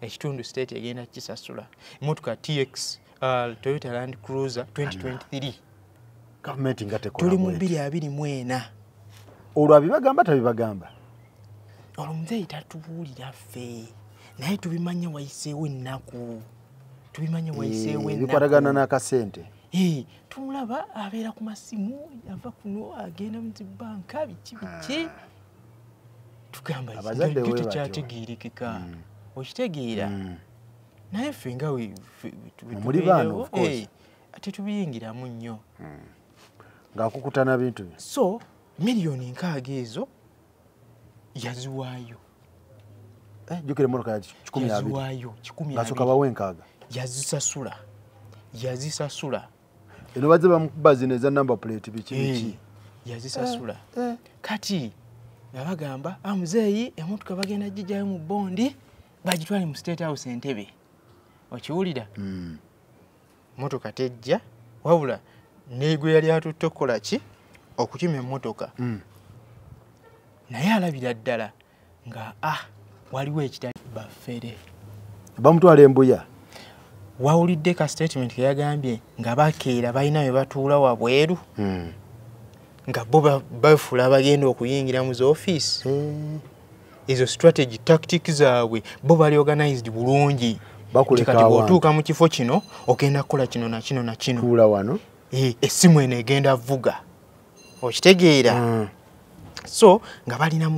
ekitundu state egenda kisasula emmotoka TX Toyota Land Cruiser 2023 gavumenti nga tekola tuli mu 2024 olwo abibagamba tabibagamba olwo muzeeyi tatubuulira ffe naye tubimanya wayiseewo ennaku bikwatagana n'akasente tumulaba abeera ku masimu ava kuno agenda mu zibbanka biki tugamba tekyategeerekeka okitegeera naye ffe nga tetubiyingiramu nnyo ng'akukutana bintu bye so miliyoni 6 ezo yaziwaayo jjukira emmotoka ya 12 ng'asooka bawe enkaaga yazisasula eno bazze bamukuba zino eza number plate biki yazisasula kati nga bagamba muzeeyi emmotoka bagenda gijjayo mu bondi bagitwale mu State House Entebbe okiwulira motoka tejja wabula negwe yali atutte okukola ki okukima emmotoka naye alabira ddala nga waliwo ekitali baffere bamutwala embuya wawulidde ka statement ke yagambye nga bakeera balina we batuula wabweru nga bo bafuula bagenda okuyingira mu office ezo strategy tactics zaabwe bo bali organized bulungi kati bw'otuuka mu kifo kino ogenda kukola kino na kino na kino tuula wano essimu eno egenda vuga okitegeera so nga balina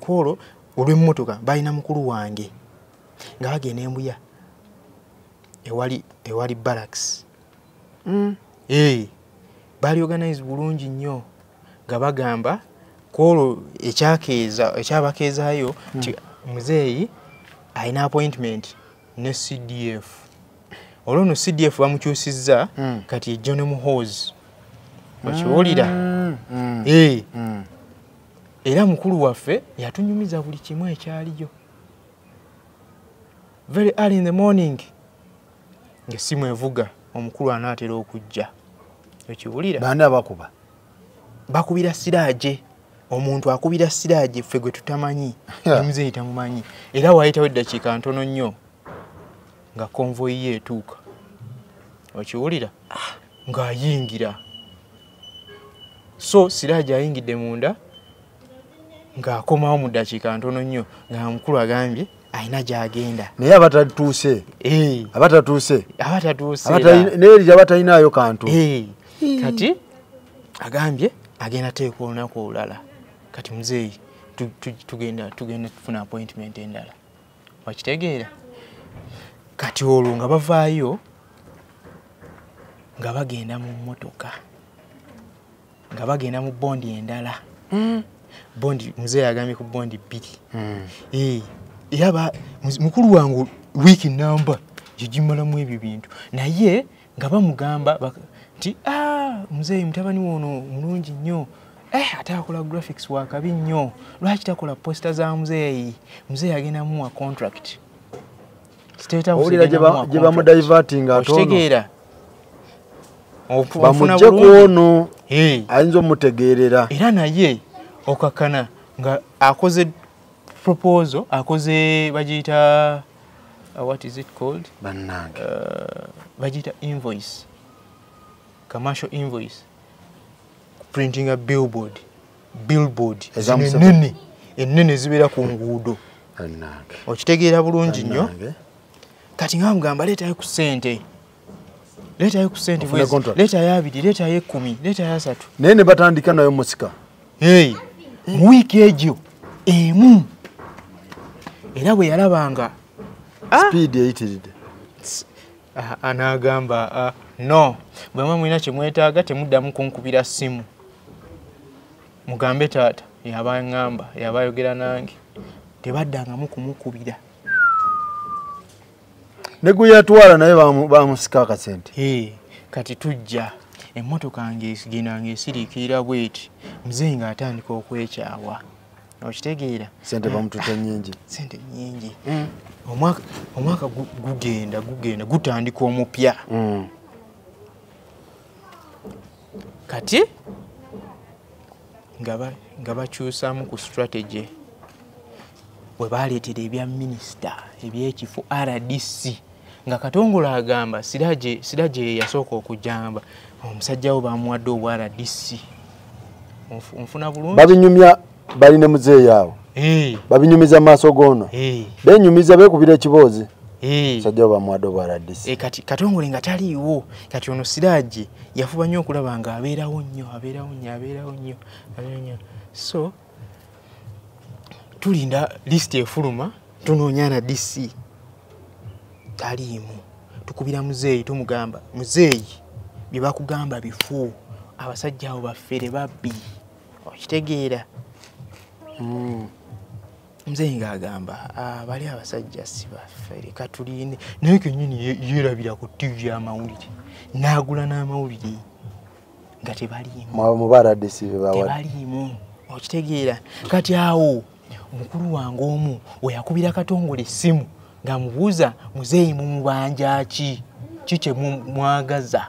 kwolwo olw'emmotoka balina mukulu wange nga bagenda embuya ewali barracks bali organize bulungi nnyo nga bagamba kwolwo ekyabakeezaayo nti muzeeyi alina appointment ne CDF olwo no CDF bamukyusizza kati ejjo ne muhoozi okiwulira era mukulu waffe yatunyumiza buli kimu ekyaliyo very early in the morning ng'essimu evuga omukulu anaatera okujja okiwulira bani abakuba bakubira Siraaje omuntu akubira Siraaje ffe gwe tutamanyi muzeeyi tamumanyi era waayitawo eddakiika ntono nnyo nga konvoyi ye etuuka okiwulira ng'ayingira so Siraaje ayingidde munda ng'akomawo mu ddakiika ntono nnyo nga mukulu agambye alina gy'agenda naye abatatuuse neeri abatalinayo kantu kati agambye agenda teeka olunaku olulala kati muzeeyi tugenda tufuna appointment endala wakitegeera kati olwo nga bavaayo nga bagenda mu mmotoka nga bagenda mu bondi endala bondi muzeeyi agambye ku bondi 2 era mukulu wangu wiiki namba gyegimalamu ebyo bintu naye nga bamugamba nti muzeeyi mutabani wono mulungi nnyo ate akola graphics wakabi nnyo lwaki takola posta za muzeeyi agenda muwa contract owulira gye bamudivertinga okitegeera bamugje ku ono ayinza omutegeerera era naye okakana nga akoze proposal akoze bagiyita what is it called bannange bagiyita invoice commercial invoice printing a billboard ennene zibeera ku nguudo okitegeera bulungi nnyo kati nga mugamba leetayo ku ssente leetayo 2 leetayo 10 leetayo 3 naye ne batandika nayo musika mu wiiki egyo emu era bwe yalabanga speed eyitiridde anagamba no bwemwe mulina kyemwetaaga temuddamu kunkubira ssimu mugambe taata yabaŋŋamba yabayogera nange tebaddangamu kumukubira. Ne gwe yatwala naye bamusika akasente. Kati tujja emmotoka ng'esigenda ng'esiriikirira bweti muzeeyi ng'atandika okwekyawa. Okitegeera? Sente bamutute nnyingi. Sente nnyingi. Omwaka gugenda gutandika omupya. Kati nga bakyusaamu ku strategy bwe baleetera ebya minisita ebyekifo RDC nga Katongole agamba Siraje yasooka okujamba omusajja we bamuwadde obwa RDC. Nfuna bulungi. Babinyumya bali ne muzeeyi awo. Babinyumiza maaso goono. Benyumiza beekubira ekiboozi. Sajja bamuwadde obwa RDC. Kati Katongole nga taliiwo. Kati ono Siraje yafuba nnyo okulaba nga abeerawo nnyo. So tulinda list efuluma tunoonya na DC. Taliimu. Tukubira muzeeyi tumugamba muzeeyi bye bakugamba bifu abasajja abo baffere babbi. Okitegeera? Muzeeyi ng'agamba bali abasajja si baffere katulinde naye kennyini yeerabira ku TV amawulire n'agula n'amawulire nga tebaliimu. Mu RDC tebaliimu. Okitegeera? Kati awo mukulu wange omu we yakubira Katongole essimu ng'amubuuza muzeeyi mumubanja ki kye mwagaza.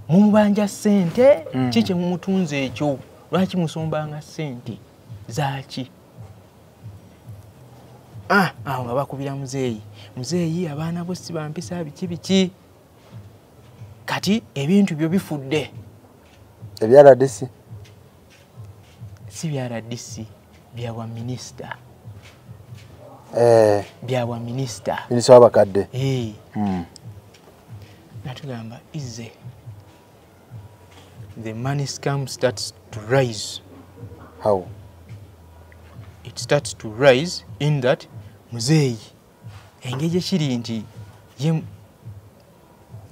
Mumubanja ssente kye mumutunze ekyo lwaki musombanga ssente zaaki? Awo nga bakubira muzeeyi abaana bo si bampisa biki. Kati ebintu byo bifudde. Ebya RDC si bya RDC bya bwa minisita. Bya bwa minisita. Minisita w'abakadde. Natugamba ize the money scam starts to rise. How? It starts to rise in that muzeeyi engeri ekiri nti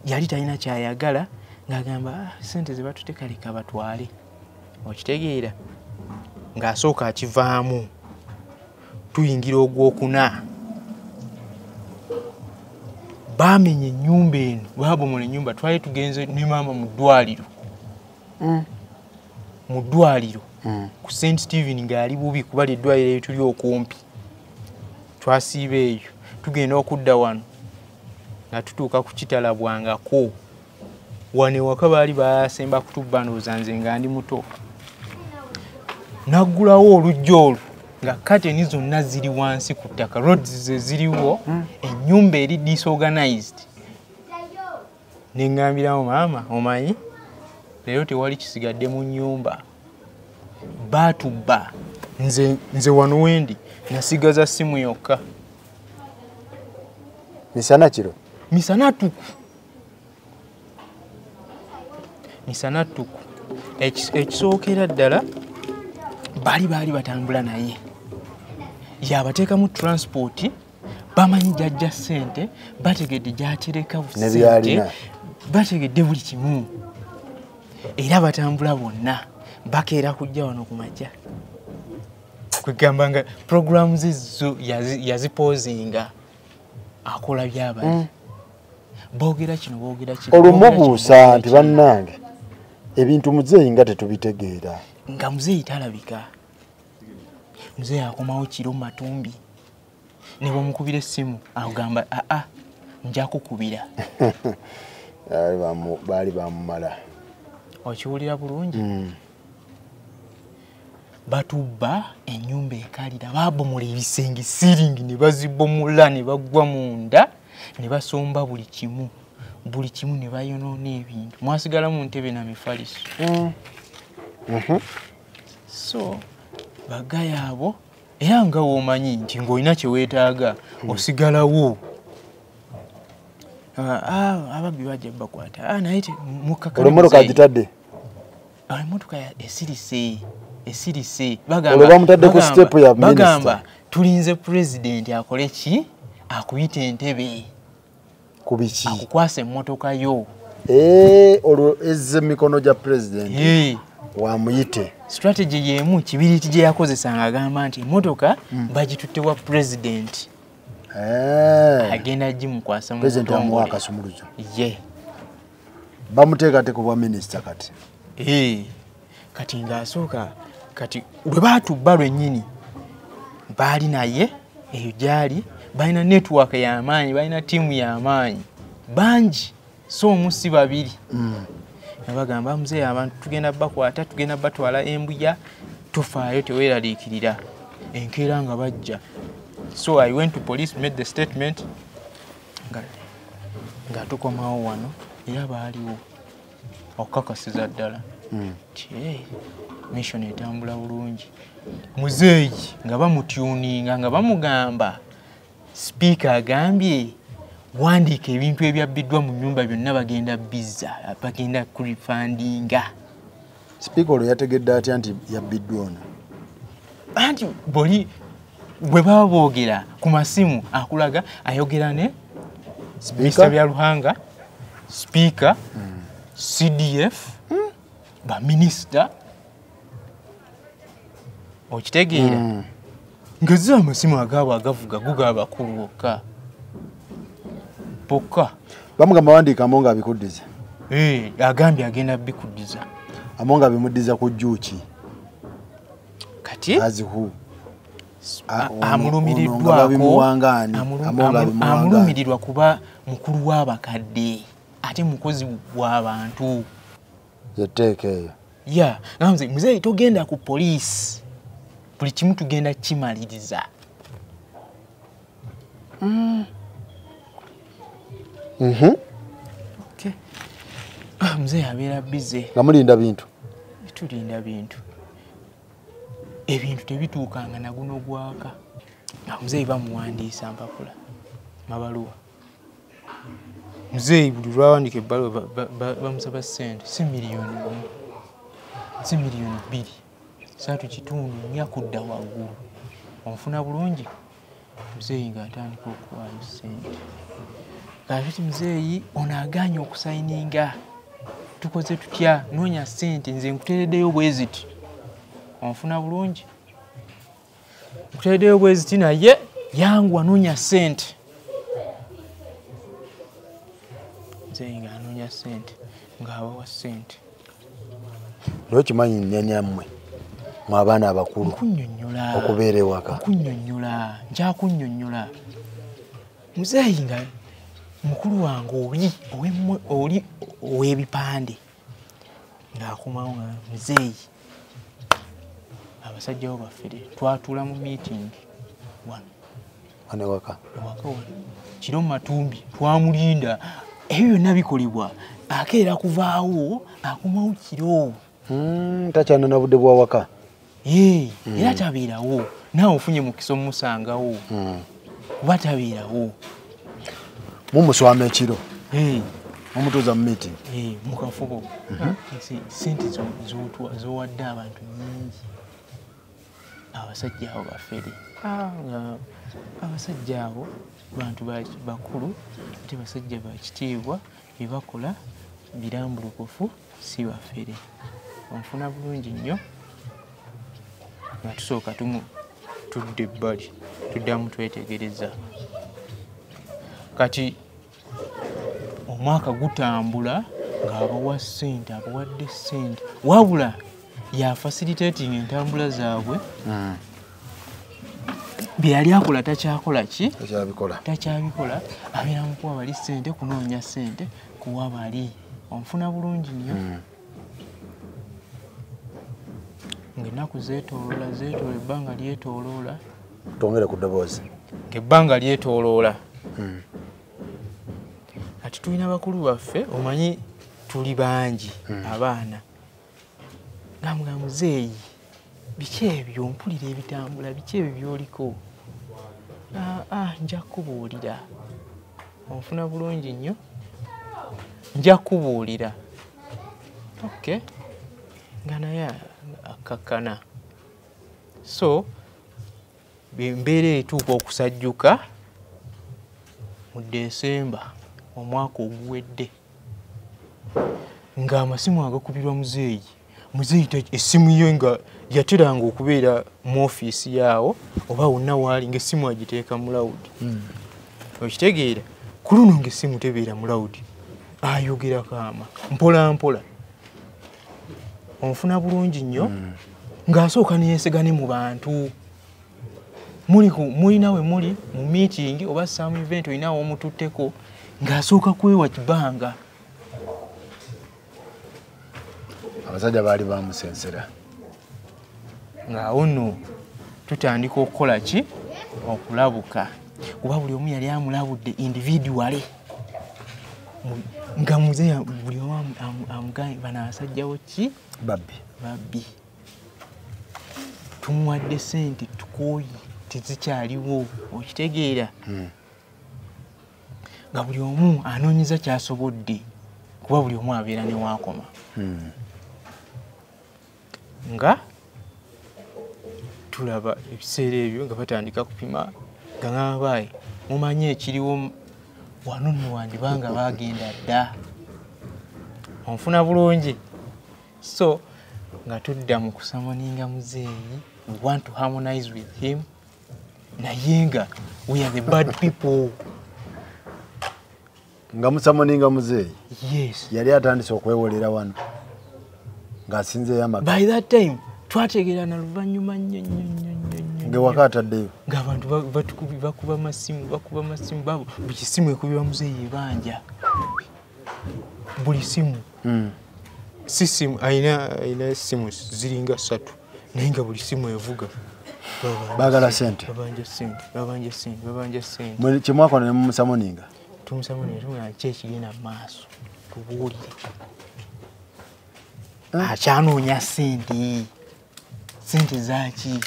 yali talina kyayagala ng'agamba sente ze batutekaleka batwale. Okitegeera? Ng'asooka akivaamu tuyingira ogwokuna baamenye ennyumba eno baabomola ennyumba twali tugenze ne maama mu ddwaliro. Mu ddwaliro ku St. Stephen ng'ali bubi kuba eddwaliro eryo tuli okumpi. Twasiiba eyo tugenda okudda wano nga tutuuka ku Kitalabwangako wane waka baali basemba kutubba ndowooza nze nga ndi muto. Naggulawo olujja olwo nga kateni zonna ziri wansi ku ttaka roads ze ziriwo ennyumba eri disorganized. Ne ngambirawo maama omanyi leero tewali kisigadde mu nnyumba baatubba nze wano wendi nasigaza simu yokka. Misana kiro? Misana tuku. Ekisookera ddala baali batambula naye yabateeka mu transport bamanyi jajja ssente bategedde gyatereka busente bategedde buli kimu era batambula bonna bakeera kujja wano ku majja kwegamba nga programs ezo yazipozinga akola byabali boogera kino olumubuusa nti bannange ebintu muzeeyi nga tetubitegeera nga muzeeyi talabika. Muzeeyi akomawo kiro mu matumbi ne bw'omukubira essimu agamba nja kukubira. Baali bamumala. Okiwulira bulungi? Batubba ennyumba ekalira baabomola ebisenge siringi ne bazibomula ne bagwa munda ne basomba buli kimu ne bayonoona ebintu mwasigala mu ntebe na mifaliso. So bagaya abo era nga womanyi nti ng'olina kye weetaaga osigalawo. Ababbi bajja bakwata naye mukkakala emmotoka agitadde emmotoka esirise bamutadde ku step ya bagamba tulinze president akole ki akuyita entebe ku biki akukwasa emmotoka yo. Olwo ezze emikono gya president wamuyite strategy yemu kibiriti gye yakozesanga agamba nti emmotoka bagitutte wa president agenda gimukwasa mu president amuwa akasumuluzo ye bamuteekate ku bwa minisita kati kati ng'asooka kati bwe baatubba lwennyini baali naye eyo gyali balina network y'amaanyi balina ttiimu y'amaanyi bangi so omusi babiri nabagamba muzeeyi abantu tugenda bakwata tugenda batwala embuya tofaayo teweeraliikirira enkeera nga bajja so I went to police made the statement nga tukomawo wano era baaliwo okukakasiza ddala nti mission etambula bulungi muzeeyi nga bamutuninga nga bamugamba speaker agambye wandiika ebintu ebyabbiddwa mu nnyumba byonna bagenda bizza bagenda kurifandinga speaker olwo yategedde atya nti yabbiddwa ono anti boli bwe baba boogera ku masimu akulaga ayogera ne Mr. Byaruhanga speaker CDF ba minister okitegeera ngezza amasimu agaabo agavuga guga bakulu bokka bokka bamugamba wandiika amonga abikuddiza agambye agenda bikuddiza amonga bimuddiza ku jjuuki kati azihu amulumirirwa kuba mukulu w'abakadde ate mukozi w'abantu yeteeka eyo ya ngamze muzeeyi togenda ku poliisi buli kimu tugenda kimaliriza muzeeyi abeera bize nga mulinda bintu tulinda bintu ebintu tebituukanga na guno gwaka muzeeyi bamuwandiisa mpapula mabaluwa muzeeyi buli lwawandika ebbaluwa bamusaba ssente si miliyoni 2 3 kitundu nya kudda waggulu onfuna bulungi muzeeyi ng'atandika okuwaayo ssente kaakati muzeeyi ono agaanye okusayininga tukoze tutya noonya ssente nze nkuteereddeyo bweziti onfuna bulungi nkuteereddeyo bweziti naye yangu anoonya ssente muzeeyi ng'anoonya ssente ng'abawa ssente lwokimanyi nnyanyammwe mu abaana abakulu okubeera ewaka nkyakunnyonnyola muzeeyi nga mukulu wange oli ow'ebipande ng'akomawo nga muzeeyi abasajja bo baffere twatuula mu meeting ewaka kiro mu matumbi twamulinda ebyo byonna bikolebwa akeera kuvaawo akomawo kiro takyanona budde bwa waka era tabeerawo naawe ofunye mukisa omusangawo kuba tabeerawo mumuswama ekiro mumutuuza mu meeting mukafubo sente zowadde abantu nyingi abasajja abo baffere abasajja abo bantu bakulu ate basajja bakitiibwa byebakola birambulukufu si baffere onfuna bulungi nnyo nga tusooka tudde ebbali tuddamu twetegereza kati omwaka gutambula ng'abawa ssente abawadde ssente wabula ya facilitating entambula zaabwe bye yali akola takyakola ki takyabikola abeera mu kuwa bali ssente kunoonya ssente kuwa bali onfuna bulungi nnyo ng'ennaku zeetooloola ebbanga lyetooloola tongere ku ddoboozi ng'ebbanga lyetooloola ati tulina bakulu baffe omanyi tuli bangi abaana nga muzeeyi biki ebyo mpulira ebitambula biki ebyo byoliko nja kubuulira onfuna bulungi nnyo nja kubuulira nga naye akakkana so embeera etuuka okusajjuka mu Desemba omwaka oguwedde ng'amasimu agakubirwa muzeeyi muzeyi essimu ye nga yateranga okubeera mu ofiisi yaawo oba wonna waali ng'essimu agiteeka mu lawudi okitegeera ku luno ng'essimu tebeera mu lawudi ayogera kaama mpola mpola onfuna bulungi nnyo ng'asooka neyeesegane mu bantu mulina we muli mu meeting oba some event olinawo omututteko ng'asooka kwewa kibanga. Abasajja baali bamusensera ng'awo nno tutandika okukola ki okulabuka kuba buli omu yali amulabudde individually nga muzeeyi buli omu amugaye bano abasajjawo ki babbi tumuwadde sente tukooyi tezikyaliwo okitegeera nga buli omu anoonyeza kyasobodde kuba buli omu abeera ne waakoma nga tulaba ebiseera ebyo nga batandika kupima nga ng'abaayi mumanye ekiriwo wano nno wandibanga baagenda dda onfuna bulungi so nga tudda mu kusamaninga muzeeyi we want to harmonize with him naye nga we are the bad people. Nga musamaninga muzeeyi yes yali atandise okwewolera wano ng'asinzeeyo amaka by that time twategeerana luvannyuma nnyo ng'ewaka ataddeyo ng'abantu bakuba masimu babo buli simu ekubibwa muzeeyi ebanja buli simu si simu ayina simu ziringa 3 naye nga buli simu evuga baagala sente babanja sente kyemwakola ne mumusamoninga tumusamoninga tumula ki ekigenda mu maaso tubuulire akyanoonya sente zaki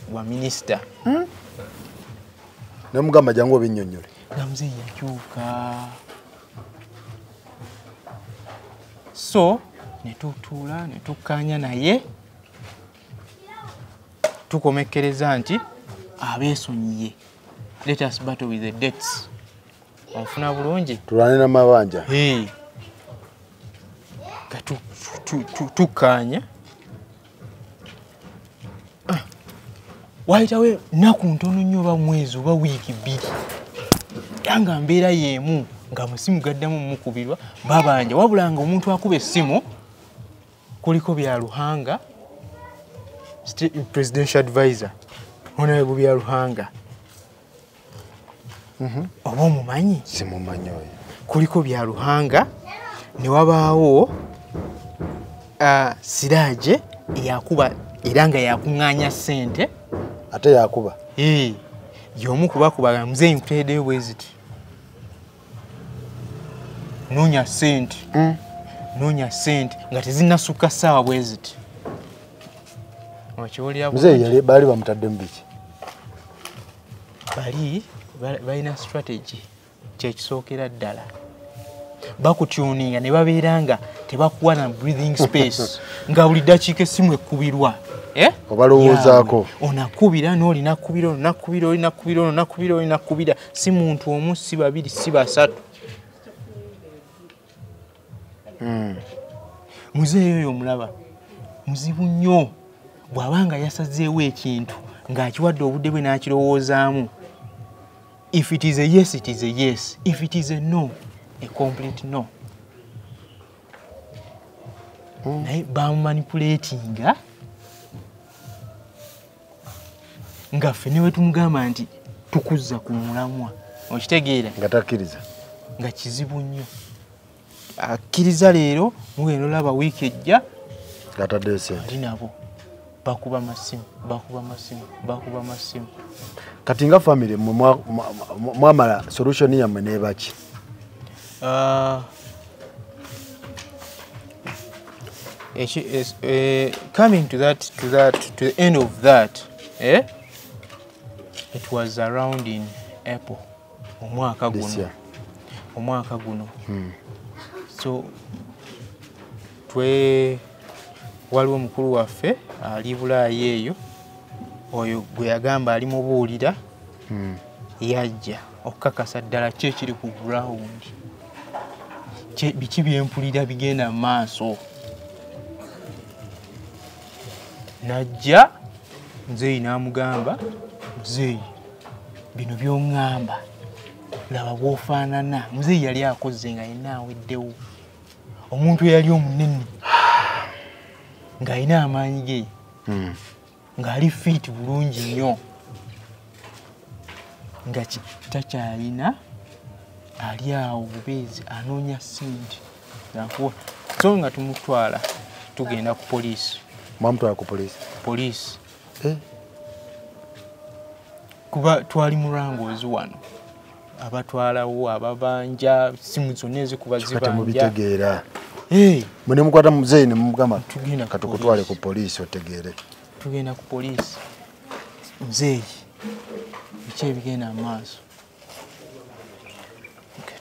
bwa minisita nemugamba jangu obinnyonnyole nga muzeeyi yakyuka so netutuula netukkaanya naye tukomekkereza nti abeesonyiye let us battle with the debts onfuna bulungi tulwane n'amabanja tukkaanya wayitawo nnaku ntono nnyo oba mwezi oba wiiki 2 yanga mbeera yeemu nga musimu gaddamu mukubirwa babanja wabula nga omuntu akuba essimu kuliko Byaruhanga presidential advisor honorable Byaruhanga oba omumanyi simumanyi oyo kuliko Byaruhanga ne wabaawo Siraje eyakuba era nga yakuŋŋaanya ssente ate yakuba y'omu kubakubaga muzeeyi nkuteeddeyo bwe ziti noonya ssente nga tezinnasukka ssaawa bwe ziti okiwulira muzeeyi baali bamutaddemu biki balina strategy kyekisookera ddala bakutuninga ne babeera nga tebakuwa na breathing space nga buli ddakiika essimu ekkubirwa obalowoozaako onakubira n'olinakubira olinakubira si muntu omu si babiri si basatu muzeeyi oyo omulaba muzibu nnyo bw'abanga yasazeewo ekintu ng'akiwadde obudde bwe n'akirowoozaamu if it is a yes it is a yes if it is a no a complete no naye bamumanipulatinga nga ffe ne bwe tumugamba nti tukuzza ku mulamwa okitegeera nga takkiriza nga kizibu nnyo akkiriza leero mugenda olaba wiiki ejja gataddeyo sente ali nabo bakuba masimu kati nga family mwamala solution yammwe nebaki coming to the end of that it was around in April omwaka guno so waliwo mukulu waffe ali Bulaayi eyo oyo gwe yagamba ali mubuulira yajja okukakasa ddala ki ekiri ku ground biki byempulira bigenda mu maaso. Najja Muzeeyi n'amugamba, Muzeeyi, bino by'oŋŋamba laba bw'ofaanana. Muzeeyi yali akoze nga yenna aweddewo. Omuntu eyali omunene ng'alina amaanyi ge ng'ali fiiti bulungi nnyo nga takyalina, ali awo bubeezi anoonya ssente. So nga tumutwala tugenda ku poliisi. Mwamutwala ku poliisi? Poliisi. Kuba twali mulangoozi wano, abatwalawo ababanja, simu zonna ezikuba zibanja. Mubitegeera. Mwe ne mukwata Muzeeyi ne mugamba katukutwale ku poliisi otegeere. Tugenda ku poliisi. Muzeeyi, biki ebigenda mu maaso?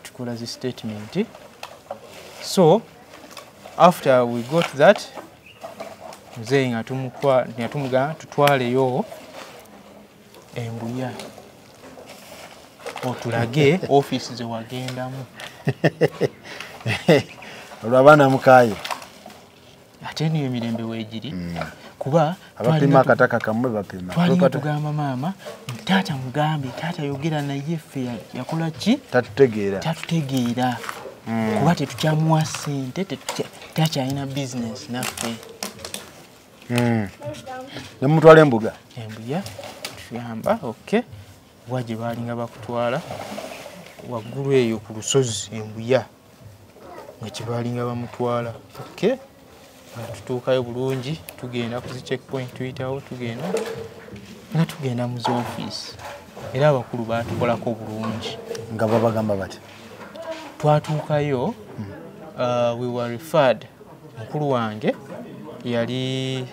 Tukola zi statement. So after we got that, Muzeeyi nga tumugamba tutwaleyo Embuya otulage ofiisi ze wagendamu. Olwo abaana mukaaye. Ate niyo emirembe weegiri. Kuba abapima akataka kamwe bapima. Twalina tugamba maama, taata mugambe, taata yogera naye ffe yakola ki? Tatutegeera. Kuba tetukyamuwa ssente, takyalina bizinesi naffe. Ne mutwala Embuga? Embuya tuyamba, okay. Bwagye baalinga bakutwala waggulu eyo ku lusozi Embuya nga kye baalinga bamutwala. Okay. Tutuukayo bulungi, tugenda ku zi checkpoint tuyitawo, tugenda mu z'ofiisi. Era abakulu baatukolako bulungi. Nga babagamba bati? Twatuukayo, we were referred. Mukulu wange yali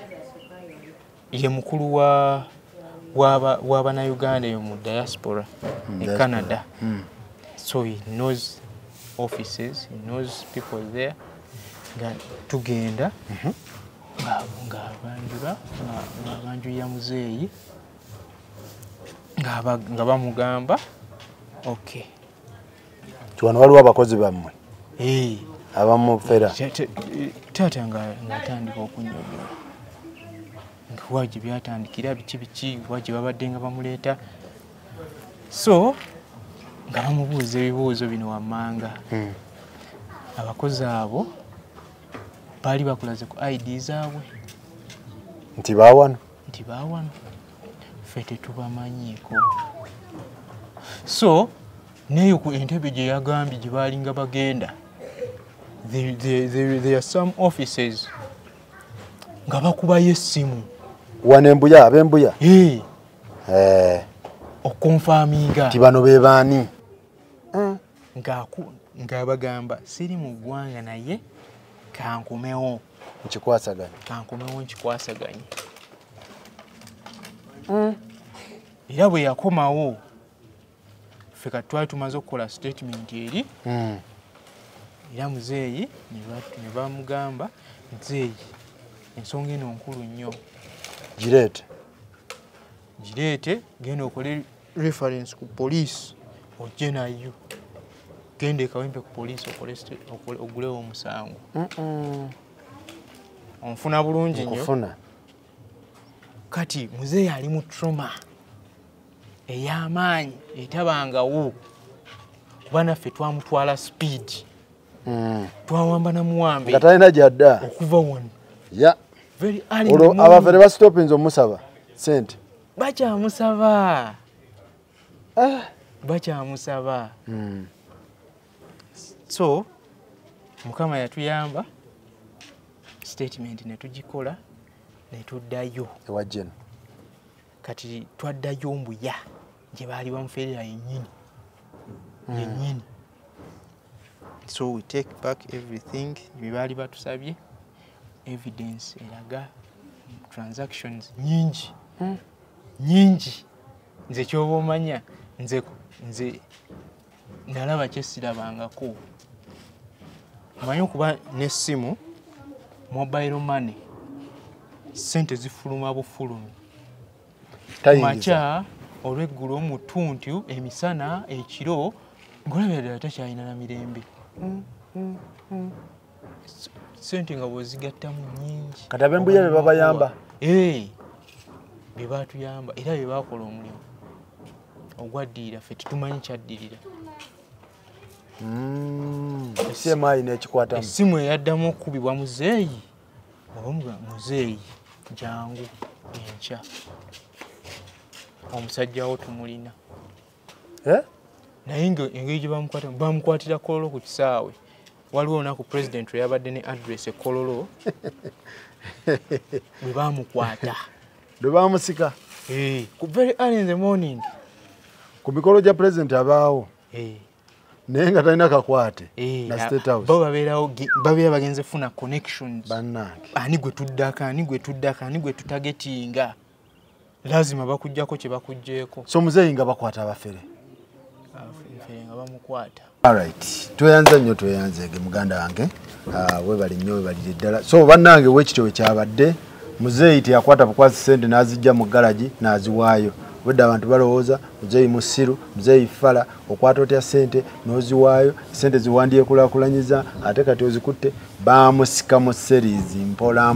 ye mukulu w'Abannayuganda eyo mu diaspora in Canada. So he knows offices, he knows people there. Nga tugenda ng'abanjulira Muzeeyi nga bamugamba okay. Wano waliwo abakozi bammwe? Abamufera? Taata ng'atandika okunnyogola. Wagye byatandikira biki wagye babadde nga bamuleeta. So nga bamubuuza ebibuuzo bino wammanga. Abakozi abo baali bakulaze ku ID zaabwe. Nti baawano? Nti baawano. Ffe tetubamanyiiko. So neyo ku Entebbe gye yagambye gye baalinga bagenda, there are some offices nga bakubayo essimu. Wano Embuya, ab'Embuya? Okonfaminga nti bano be baani? Nga bagamba siri mu ggwanga naye kankomewo nkikwasaganye. Era bwe yakomawo ffe kati twali tumaze okukola statement eri. Era Muzeeyi ne bamugamba, Muzeeyi, ensonga eno nkulu nnyo. Gireete, genda okole reference ku poliisi, ojje nayo. Genda ekawempe ku poliisi ogulewo omusango. Onfuna bulungi nnyo. Kati Muzeeyi ali mu trauma ey'amaanyi etabangawo. Kuba naffe twamutwala speed. Twawamba na muwambe. Nga talina gy'adda. Okuva wano. Very early. Olwo abafere basitopinze omusaba sente? Bakyamusaba. Bakyamusaba. So Mukama yatuyamba, statement ne tugikola ne tuddayo ewajjeno. Kati twaddayo Mbuya gye baali bamufeerera yennyini. So we take back everything bye baali batusabye. Evidence eraga transactions nyingi. Nze kyoba omanya, nze nalaba kyesirabangako. Manyi okuba n'essimu, mobile money, sente zifuluma bufulumi. Makya olw'eggulo mu ttuntu, emisana, ekiro, ng'olabira ddala takyalina na mirembe. sente nga bwozigattamu nyingi kati ab'embuya be babayamba be baatuyamba era be baakola omulimu ogwaddirira ffe tetumanyi kyaddirira esimu ayina ekikwatamu essimu eyaddamu okukubibwa muzeeyi obamuga muzeeyi jangu enkya omusajjawo tumulina naye engeri gye bamukwatira kololo ku kisaawe waliwo olunaku pulezidenti lwe yabadde ne address ekololo bwe bamukwata lwe bamusika ku very early in the morning ku mikolo gya pulezidenti abaawo naye nga talina kakwate na state house bo babeera bagenze funa connections bannange ani gwe tuddaka ani gwe tuddaka ani gwe tutagetinga lazima bakujjako kye bakujjeeko so muzeeyi nga bakwata abafere nga bamukwata alright tweyanze nnyo tweyanzege muganda wange webali nnyo webalire ddala so bannange wekityo wekyabadde muzeeyi teyakwata bukwasi sente n'azijja mu galagi n'aziwaayo wedde abantu balowooza muzeeyi musiru muzeeyi fala okwata otya sente n'oziwaayo sente ziwandyekulakulanyiza ate kati ozikutte bamusika mu series mpola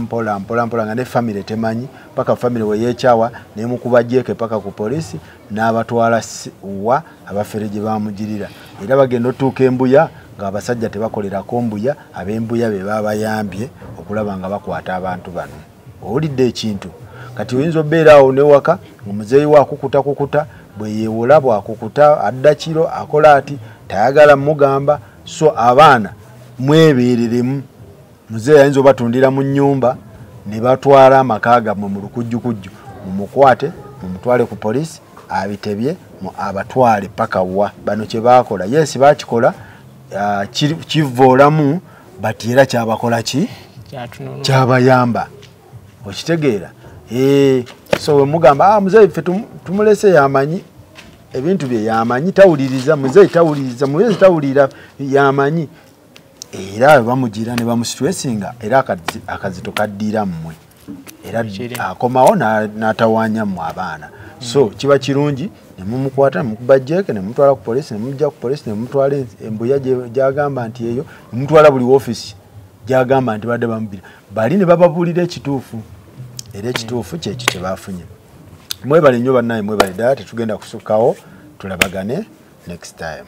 nga ne famire temanyi paka famire weyeekyawa nemukuba jeeke paka ku polisi n'abatwala wa abafere gye bamugirira era bagenda otuuka embuya ng'abasajja tebakolerako mbuya ab'embuya be babayambye okulaba nga bakwata abantu bano owulidde ekintu kati oyinza obeera awo newaka omuzeeyi wakukuta bwe yeewola bwakukuta adda kiro akola ati tayagala mugamba so abaana mwebeereremu muzeeyi ayinza obatundira mu nnyumba ne batwala amaka gammwe mu lukujjukujju mumukwate mumutwale ku polisi abitebye abatwale paka wa bano kye baakola yes baakikola kivoolamu bati era kyabakola ki kyabayamba okitegeera so we mugamba muzeeyi ffe tumulese yamanyi ebintu bye yamanyi tawuliriza muzeeyi tawulira yamanyi era bamugira ne bamusitwesinga era akazito kaddiira mmwe era akomawo n'atawaanya mu abaana so kiba kirungi ne mumukwata ne mukuba jeeke ne mutwala ku polisi ne mujja ku polisi ne mutwala embuya gyagamba nti eyo ne mutwala buli woofiisi gyagamba nti badde bamubira bali ne bababuulira ekituufu era ekituufu kyekyo kye baafunye mwebale nnyo bannaye mwebale ddala tetugenda kusukkawo tulabagane next time